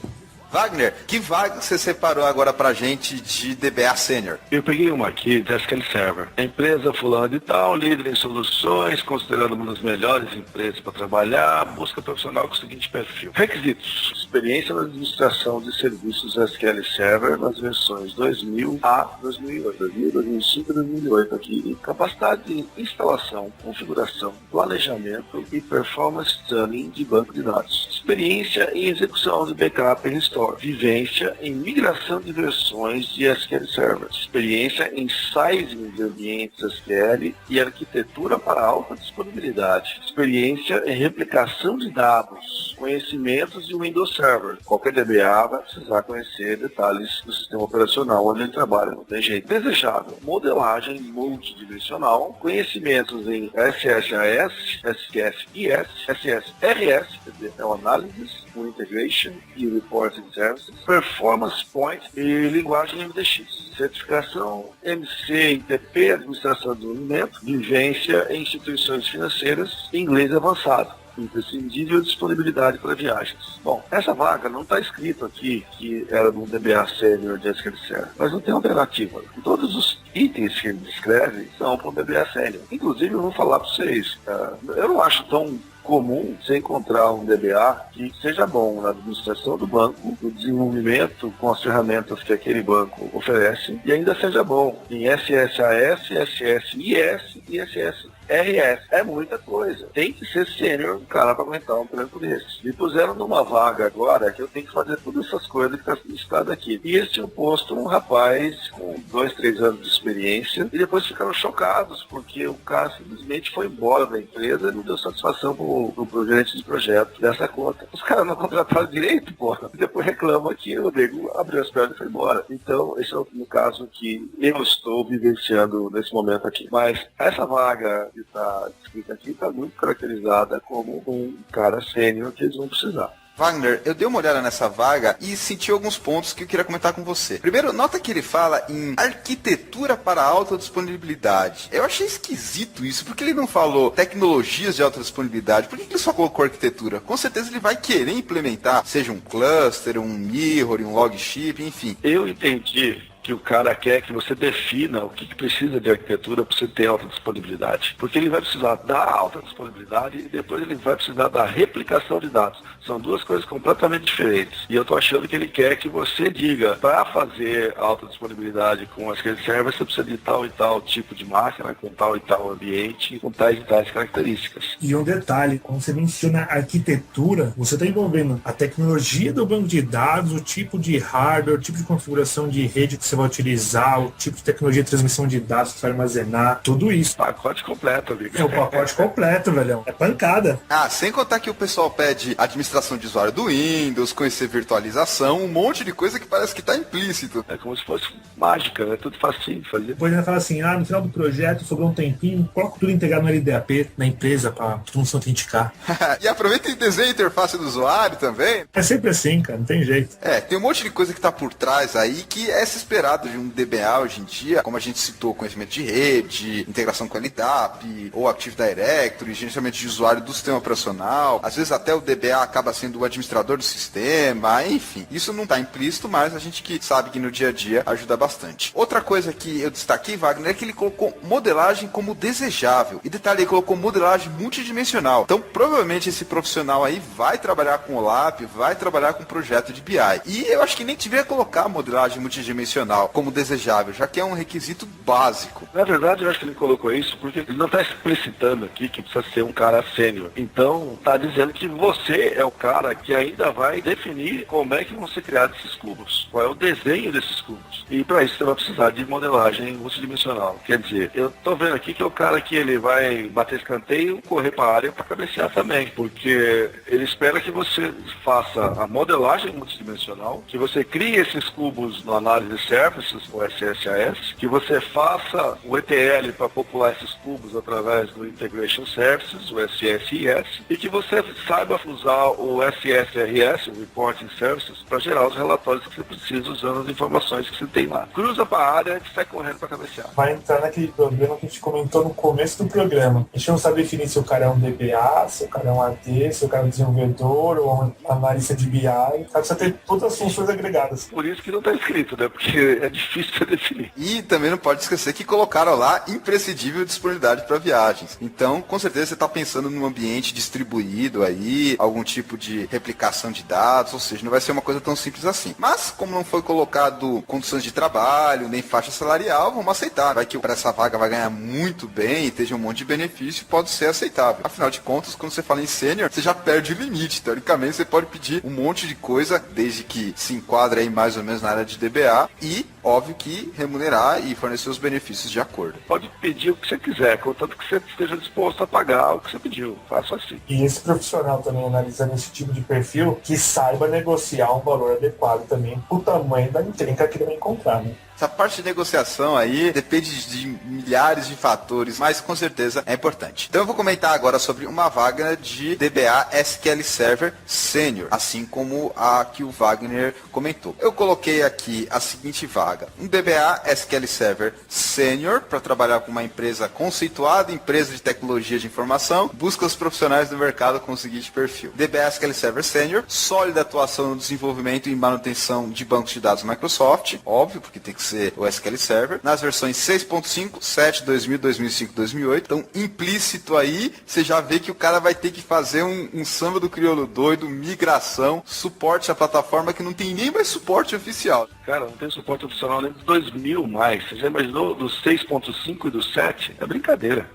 Wagner, que vaga você separou agora pra gente de DBA Sênior? Eu peguei uma aqui da SQL Server. A empresa fulana de tal, líder em soluções, considerada uma das melhores empresas para trabalhar, busca profissional com o seguinte perfil. Requisitos: experiência na administração de serviços SQL Server nas versões 2000 a 2008, 2000, 2005 e 2008 aqui. E capacidade de instalação, configuração, planejamento e performance tuning de banco de dados. Experiência em execução de backup e restore. Vivência em migração de versões de SQL Server. Experiência em sizing de ambientes SQL e arquitetura para alta disponibilidade. Experiência em replicação de dados. Conhecimentos de Windows Server. Qualquer DBA vai precisar conhecer detalhes do sistema operacional onde ele trabalha, não tem jeito. Desejável: modelagem multidimensional, conhecimentos em SSAS, SSIS, SSRS, é o Analysis, o Integration e o Reporting Services, Performance Point e linguagem MDX. Certificação MC, ITP, Administração do Desenvolvimento, vivência em instituições financeiras, inglês avançado. Imprescindível disponibilidade para viagens. Bom, essa vaga não está escrito aqui que era um DBA Sênior de SQL Server, mas não tem alternativa. Todos os itens que ele descreve são para um DBA Sênior. Inclusive, eu vou falar para vocês, eu não acho tão comum você encontrar um DBA que seja bom na administração do banco, no desenvolvimento com as ferramentas que aquele banco oferece, e ainda seja bom em SSAS, SSIS e SSRS. É muita coisa. Tem que ser sênior um cara para aguentar um trampo desse. Me puseram numa vaga agora que eu tenho que fazer todas essas coisas que está listado aqui. E eles tinham posto um rapaz com 2, 3 anos de experiência e depois ficaram chocados porque o cara simplesmente foi embora da empresa e não deu satisfação pro gerente de projeto dessa conta. Os caras não contrataram direito, porra. E depois reclamam que o nego abriu as pernas e foi embora. Então, esse é o caso que eu estou vivenciando nesse momento aqui. Mas essa vaga que está descrita aqui está muito caracterizada como um cara sênior que eles vão precisar. Wagner, eu dei uma olhada nessa vaga e senti alguns pontos que eu queria comentar com você. Primeiro, nota que ele fala em arquitetura para alta disponibilidade. Eu achei esquisito isso, porque ele não falou tecnologias de alta disponibilidade. Por que ele só colocou arquitetura? Com certeza ele vai querer implementar, seja um cluster, um mirror, um logship, enfim. Eu entendi que o cara quer que você defina o que precisa de arquitetura para você ter alta disponibilidade. Porque ele vai precisar da alta disponibilidade e depois ele vai precisar da replicação de dados. São duas coisas completamente diferentes. E eu estou achando que ele quer que você diga, para fazer alta disponibilidade com SQL Server, você precisa de tal e tal tipo de máquina, com tal e tal ambiente, com tais e tais características. E um detalhe, quando você menciona arquitetura, você está envolvendo a tecnologia do banco de dados, o tipo de hardware, o tipo de configuração de rede que você vai utilizar, o tipo de tecnologia de transmissão de dados que você vai armazenar, tudo isso. Pacote completo, amigo. É o pacote completo, velhão. É pancada. Ah, sem contar que o pessoal pede administração de usuário do Windows, conhecer virtualização, um monte de coisa que parece que está implícito. É como se fosse mágica, né? Tudo facinho de fazer. Depois ele fala assim, no final do projeto, sobrou um tempinho, coloca tudo integrado no LDAP, na empresa, para todo mundo se autenticar. E aproveita e desenha a interface do usuário também. É sempre assim, cara, não tem jeito. Tem um monte de coisa que está por trás aí que é se esperado de um DBA hoje em dia, como a gente citou, conhecimento de rede, integração com LDAP, ou Active Directory, gerenciamento de usuário do sistema operacional. Às vezes até o DBA acaba sendo o administrador do sistema, enfim. Isso não está implícito, mas a gente que sabe que no dia a dia ajuda bastante. Outra coisa que eu destaquei, Wagner, é que ele colocou modelagem como desejável. E detalhe, ele colocou modelagem multidimensional. Então, provavelmente esse profissional aí vai trabalhar com o LAP, vai trabalhar com projeto de BI. E eu acho que nem deveria colocar modelagem multidimensional como desejável, já que é um requisito básico. Na verdade, eu acho que ele colocou isso porque ele não está explicitando aqui que precisa ser um cara sênior. Então, está dizendo que você é o cara que ainda vai definir como é que vão ser criados esses cubos, qual é o desenho desses cubos. E para isso você vai precisar de modelagem multidimensional. Quer dizer, eu estou vendo aqui que é o cara que ele vai bater escanteio, correr para a área para cabecear também, porque ele espera que você faça a modelagem multidimensional, que você crie esses cubos no análise server, Services, o SSAS, que você faça o ETL para popular esses tubos através do Integration Services, o SSIS, e que você saiba usar o SSRS, o Reporting Services, para gerar os relatórios que você precisa usando as informações que você tem lá. Cruza para a área e sai correndo para cabecear. Vai entrar naquele problema que a gente comentou no começo do programa. A gente não sabe definir se o cara é um DBA, se o cara é um AD, se o cara é um desenvolvedor ou um analista de BI. O cara precisa ter todas as funções agregadas. Por isso que não está escrito, né? Porque é difícil de definir. E também não pode esquecer que colocaram lá imprescindível disponibilidade para viagens. Então, com certeza você está pensando num ambiente distribuído aí, algum tipo de replicação de dados, ou seja, não vai ser uma coisa tão simples assim. Mas, como não foi colocado condições de trabalho, nem faixa salarial, vamos aceitar. Vai que para essa vaga vai ganhar muito bem e esteja um monte de benefício, pode ser aceitável. Afinal de contas, quando você fala em sênior, você já perde o limite. Teoricamente, você pode pedir um monte de coisa, desde que se enquadre aí mais ou menos na área de DBA e, óbvio, que remunerar e fornecer os benefícios de acordo. Pode pedir o que você quiser, contanto que você esteja disposto a pagar o que você pediu. Faça assim. E esse profissional também, analisando esse tipo de perfil, que saiba negociar um valor adequado também pro tamanho da encrenca que ele vai encontrar, né? Essa parte de negociação aí depende de milhares de fatores, mas com certeza é importante. Então eu vou comentar agora sobre uma vaga de DBA SQL Server Senior, assim como a que o Wagner comentou. Eu coloquei aqui a seguinte vaga: um DBA SQL Server Senior para trabalhar com uma empresa conceituada, empresa de tecnologia de informação, busca os profissionais do mercado com o seguinte perfil: DBA SQL Server Senior, sólida atuação no desenvolvimento e manutenção de bancos de dados Microsoft, óbvio, porque tem que ser o SQL Server, nas versões 6.5, 7, 2000, 2005, 2008. Então, implícito aí, você já vê que o cara vai ter que fazer um samba do crioulo doido, migração, suporte à plataforma que não tem nem mais suporte oficial. Cara, não tem suporte oficial nem dos 2000 mais. Você já imaginou dos 6.5 e do 7? É brincadeira.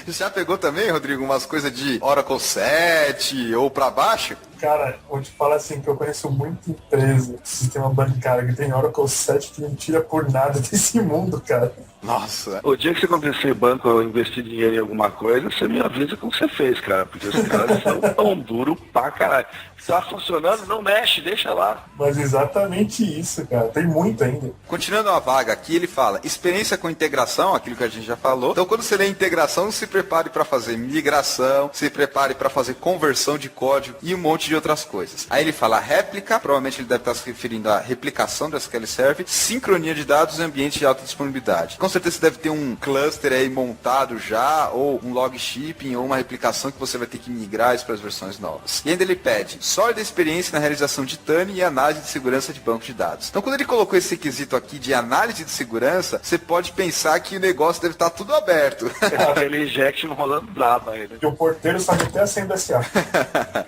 Você já pegou também, Rodrigo, umas coisas de Oracle 7 ou pra baixo? Cara, vou te falar assim, que eu conheço muita empresa, sistema bancário, que tem Oracle 7 que não tira por nada desse mundo, cara. Nossa. O dia que você começar em banco ou investir dinheiro em alguma coisa, você me avisa como você fez, cara. Porque os caras são tão duros pra caralho. Tá funcionando, não mexe, deixa lá. Mas exatamente isso, cara. Tem muito ainda. Continuando a vaga aqui, ele fala experiência com integração, aquilo que a gente já falou. Então, quando você lê integração, se prepare para fazer migração, se prepare para fazer conversão de código e um monte de outras coisas. Aí ele fala réplica, provavelmente ele deve estar se referindo à replicação do SQL Server, sincronia de dados em ambiente de alta disponibilidade. Com certeza você deve ter um cluster aí montado já, ou um log shipping, ou uma replicação que você vai ter que migrar para as versões novas. E ainda ele pede sólida experiência na realização de TANI e análise de segurança de banco de dados. Então, quando ele colocou esse requisito aqui de análise de segurança, você pode pensar que o negócio deve estar tudo aberto. Aquele injection rolando brava aí, né? Que o porteiro sabe até a senha do SA.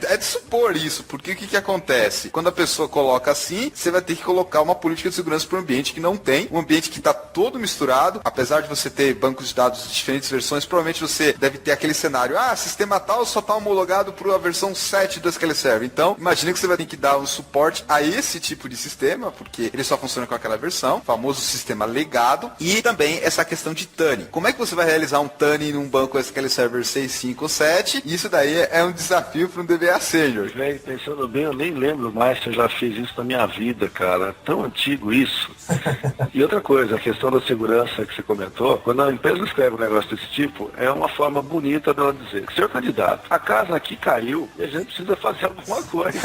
É de supor isso, porque o que acontece? Quando a pessoa coloca assim, você vai ter que colocar uma política de segurança para um ambiente que não tem, um ambiente que está todo misturado, apesar de você ter bancos de dados de diferentes versões, provavelmente você deve ter aquele cenário, sistema tal só está homologado para a versão 7 do SQL Server. Então, imagina que você vai ter que dar um suporte a esse tipo de sistema, porque ele só funciona com aquela versão, famoso sistema legado, e também essa questão de TANI. Como é que você vai realizar um TANI num banco SQL Server 6, 5 ou 7? Isso daí é um desafio para um DBA Senior. Véi, pensando bem, eu nem lembro mais se eu já fiz isso na minha vida, cara. É tão antigo isso. E outra coisa, a questão da segurança que você comentou, quando a empresa escreve um negócio desse tipo, é uma forma bonita dela dizer: senhor candidato, a casa aqui caiu e a gente precisa fazer alguma coisa.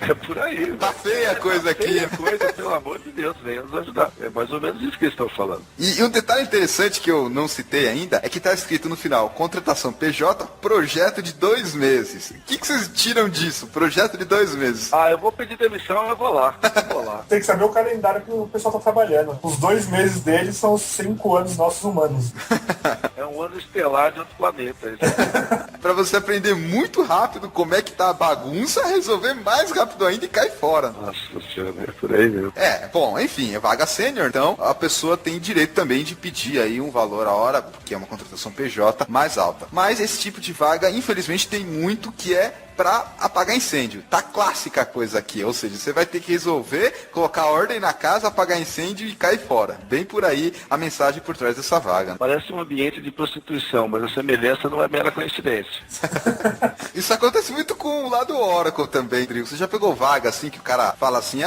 É por aí. Tá feia a coisa aqui. Feia a coisa, pelo amor de Deus, venha nos ajudar. É mais ou menos isso que eles estão falando. E um detalhe interessante que eu não citei ainda é que tá escrito no final: contratação PJ, projeto de 2 meses. O que vocês tiram disso? Projeto de 2 meses. Eu vou pedir demissão e eu vou lá. Tem que saber o calendário que o pessoal tá trabalhando. Os 2 meses deles são os 5 anos nossos humanos. É um ano estelar de outro planeta. Pra você aprender muito rápido como é que tá a bagunça, resolver mais rápido ainda e cair fora. Nossa senhora, é por aí mesmo. Bom, enfim, é vaga sênior, então a pessoa tem direito também de pedir aí um valor a hora, porque é uma contratação PJ mais alta. Mas esse tipo de vaga, infelizmente, tem muito que é para apagar incêndio. Tá clássica a coisa aqui, ou seja, você vai ter que resolver, colocar ordem na casa, apagar incêndio e cair fora. Bem por aí a mensagem por trás dessa vaga. Parece um ambiente de prostituição, mas a semelhança não é mera coincidência. Isso acontece muito com o lado Oracle também, Rodrigo. Você já pegou vaga assim que o cara fala assim,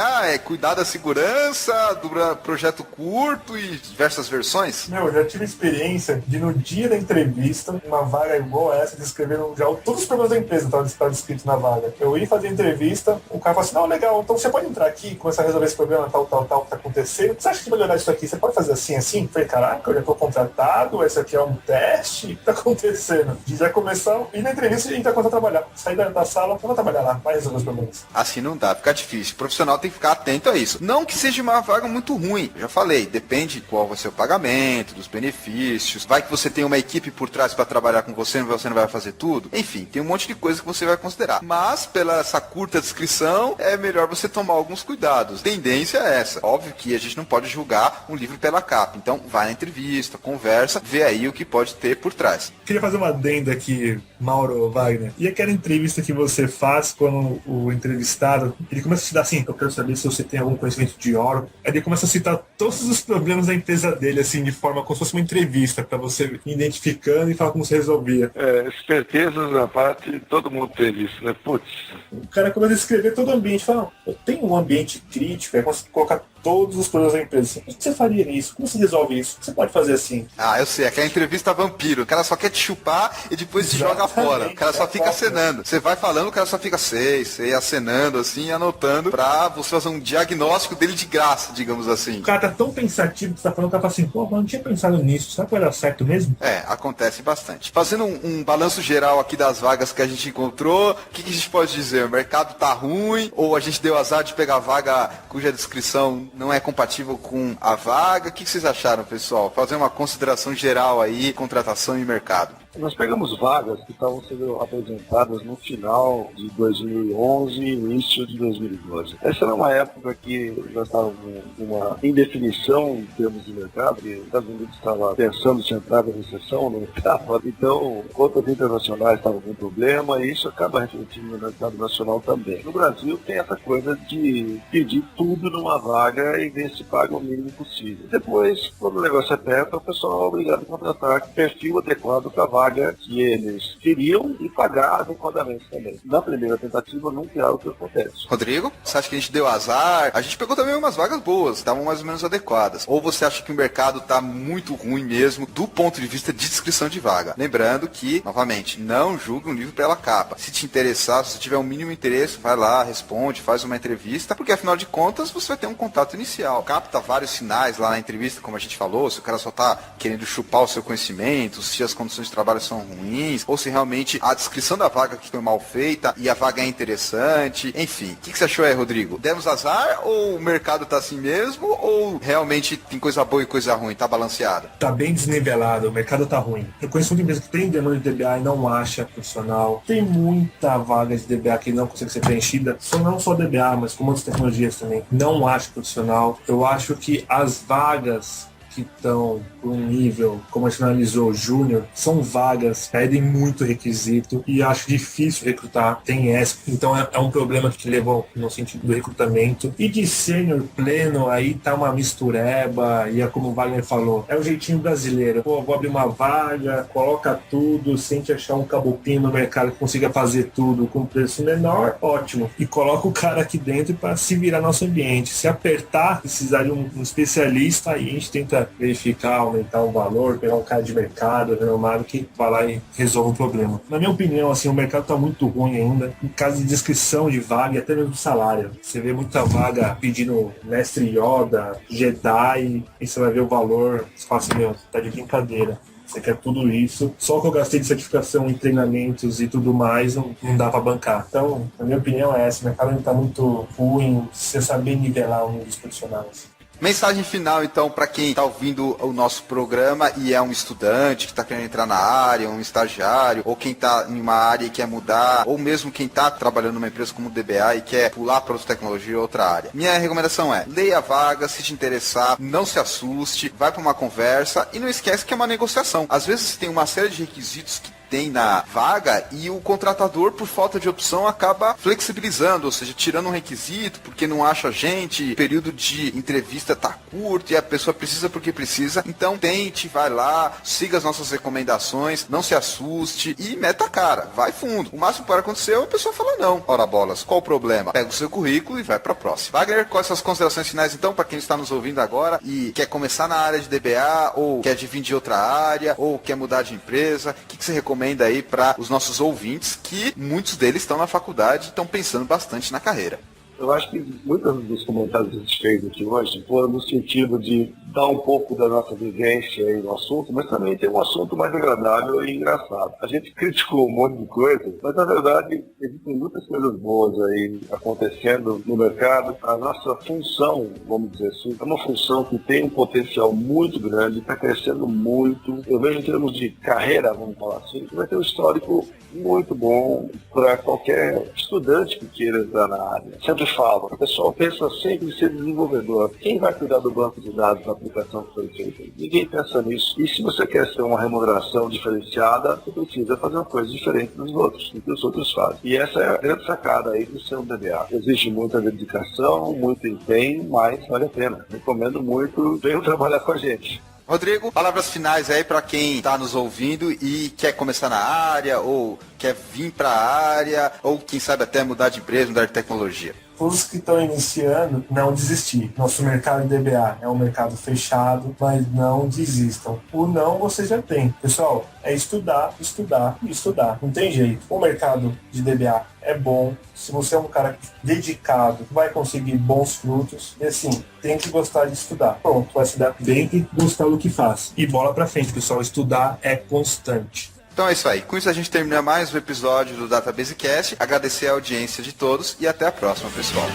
cuidar da segurança, do projeto curto e diversas versões? Eu já tive experiência de no dia da entrevista, uma vaga igual essa, de escrever já todos os problemas da empresa estavam descritos na vaga. Eu ia fazer a entrevista, o cara falou assim, não, legal, então você pode entrar aqui e começar a resolver esse problema, tal, que tá acontecendo. Você acha que melhorar isso aqui, você pode fazer assim? Eu falei, caraca, eu já tô contratado, esse aqui é um teste, o que tá acontecendo? E já começar, e na entrevista a gente vai começar a trabalhar. Sair da sala, vamos trabalhar lá, vai resolver os problemas. Assim não dá, fica difícil. O profissional tem que ficar atento a isso. Não que seja uma vaga muito ruim, eu já falei, depende de qual vai ser o pagamento, dos benefícios, vai que você tem uma equipe por trás para trabalhar com você não vai fazer tudo. Enfim, tem um monte de coisa que você vai considerar. Mas, pela essa curta descrição, é melhor você tomar alguns cuidados. Tendência é essa. Óbvio que a gente não pode julgar um livro pela capa. Então, vai na entrevista, conversa, vê aí o que pode ter por trás. Queria fazer uma adenda aqui, Mauro Wagner. E aquela entrevista que você faz quando o entrevistado, ele começa a te dar assim, eu quero saber se você tem algum conhecimento de Oracle. Aí ele começa a citar todos os problemas da empresa dele, assim, de forma como se fosse uma entrevista, para você ir identificando e falar como você resolvia. Espertezas na parte, todo mundo teve isso, né? Putz. O cara começa a escrever todo o ambiente, fala, eu tenho um ambiente crítico, aí você colocar todos os problemas da empresa. O que você faria nisso? Como você resolve isso? Você pode fazer assim. Eu sei, aquela entrevista vampiro. O cara só quer te chupar e depois te joga fora. O cara só fica acenando. Você vai falando, o cara só fica sei, acenando assim, anotando pra você fazer um diagnóstico dele de graça, digamos assim. O cara tá tão pensativo que você tá falando, o cara fala assim, pô, mas não tinha pensado nisso. Será que vai dar certo mesmo? Acontece bastante. Fazendo um balanço geral aqui das vagas que a gente encontrou, o que a gente pode dizer? O mercado tá ruim ou a gente deu azar de pegar vaga cuja descrição não é compatível com a vaga? O que vocês acharam, pessoal? Fazer uma consideração geral aí, contratação e mercado. Nós pegamos vagas que estavam sendo apresentadas no final de 2011 e início de 2012. Essa era uma época que nós estávamos com uma indefinição em termos de mercado, e os Estados Unidos estava pensando se entrava em recessão, não estava. Então, contas internacionais estavam com problema e isso acaba refletindo no mercado nacional também. No Brasil tem essa coisa de pedir tudo numa vaga e ver se paga o mínimo possível. Depois, quando o negócio aperta, o pessoal é obrigado a contratar perfil adequado para a vaga que eles queriam e pagar adequadamente também. Na primeira tentativa nunca é algo que acontece. Rodrigo, você acha que a gente deu azar? A gente pegou também umas vagas boas, estavam mais ou menos adequadas. Ou você acha que o mercado está muito ruim mesmo do ponto de vista de descrição de vaga? Lembrando que, novamente, não julgue um livro pela capa. Se te interessar, se tiver um mínimo interesse, vai lá, responde, faz uma entrevista, porque afinal de contas você vai ter um contato inicial. Capta vários sinais lá na entrevista, como a gente falou, se o cara só está querendo chupar o seu conhecimento, se as condições de trabalho são ruins, ou se realmente a descrição da vaga que foi mal feita e a vaga é interessante, enfim. O que você achou aí, Rodrigo? Demos azar ou o mercado tá assim mesmo, ou realmente tem coisa boa e coisa ruim, tá balanceado? Tá bem desnivelado, o mercado tá ruim. Eu conheço muita empresa que tem demanda de DBA e não acha profissional. Tem muita vaga de DBA que não consegue ser preenchida, não só DBA, mas com outras tecnologias também. Não acha profissional. Eu acho que as vagas que estão por um nível, como a gente analisou, júnior, são vagas, pedem muito requisito e acho difícil recrutar, tem essa. Então é um problema que levou no sentido do recrutamento. E de sênior pleno, aí tá uma mistureba, e é como o Wagner falou, é o jeitinho brasileiro. Pô, vou abrir uma vaga, coloca tudo, sem te achar um caboclinho no mercado que consiga fazer tudo com preço menor, ótimo. E coloca o cara aqui dentro para se virar nosso ambiente. Se apertar, precisar de um especialista, aí a gente tenta verificar, aumentar o valor, pegar um cara de mercado, renomado, que vai lá e resolve o problema. Na minha opinião, assim, o mercado está muito ruim ainda, em caso de descrição de vaga e até mesmo salário. Você vê muita vaga pedindo mestre Yoda, Jedi, e você vai ver o valor, você fala assim, meu, tá de brincadeira. Você quer tudo isso, só que eu gastei de certificação em treinamentos e tudo mais, não dá para bancar. Então, a minha opinião é essa, o mercado está muito ruim, você saber nivelar um dos profissionais. Mensagem final, então, para quem está ouvindo o nosso programa e é um estudante que está querendo entrar na área, um estagiário, ou quem está em uma área e quer mudar, ou mesmo quem está trabalhando numa empresa como DBA e quer pular para outra tecnologia ou outra área. Minha recomendação é, leia a vaga, se te interessar, não se assuste, vai para uma conversa e não esquece que é uma negociação. Às vezes tem uma série de requisitos que tem na vaga e o contratador, por falta de opção, acaba flexibilizando, ou seja, tirando um requisito porque não acha gente, o período de entrevista tá curto e a pessoa precisa porque precisa. Então tente, vai lá, siga as nossas recomendações, não se assuste e meta a cara, vai fundo. O máximo que pode acontecer é a pessoa falar não. Ora bolas, qual o problema? Pega o seu currículo e vai pra próxima. Wagner, quais são as considerações finais então para quem está nos ouvindo agora e quer começar na área de DBA ou quer vir de outra área ou quer mudar de empresa? O que você recomenda aí para os nossos ouvintes, que muitos deles estão na faculdade e estão pensando bastante na carreira? Eu acho que muitos dos comentários que a gente fez aqui hoje foram no sentido de dar um pouco da nossa vivência aí no assunto, mas também tem um assunto mais agradável e engraçado. A gente criticou um monte de coisa, mas na verdade existem muitas coisas boas aí acontecendo no mercado. A nossa função, vamos dizer assim, é uma função que tem um potencial muito grande, está crescendo muito. Eu vejo em termos de carreira, vamos falar assim, que vai ter um histórico muito bom para qualquer estudante que queira entrar na área. Sempre falo, o pessoal pensa sempre em ser desenvolvedor. Quem vai cuidar do banco de dados da aplicação que foi feita? Ninguém pensa nisso. E se você quer ter uma remuneração diferenciada, você precisa fazer uma coisa diferente dos outros, do que os outros fazem. E essa é a grande sacada aí do seu DBA. Exige muita dedicação, muito empenho, mas vale a pena. Recomendo muito, venham trabalhar com a gente. Rodrigo, palavras finais aí para quem está nos ouvindo e quer começar na área, ou quer vir para a área, ou quem sabe até mudar de empresa, mudar de tecnologia. Todos que estão iniciando, não desistir. Nosso mercado de DBA é um mercado fechado, mas não desistam. O não você já tem. Pessoal, é estudar, estudar e estudar. Não tem jeito. O mercado de DBA é bom. Se você é um cara dedicado, vai conseguir bons frutos. E assim, tem que gostar de estudar. Pronto, vai se dar bem e gostar do que faz. E bola pra frente, pessoal. Estudar é constante. Então é isso aí. Com isso a gente termina mais um episódio do Database Cast. Agradecer a audiência de todos e até a próxima, pessoal.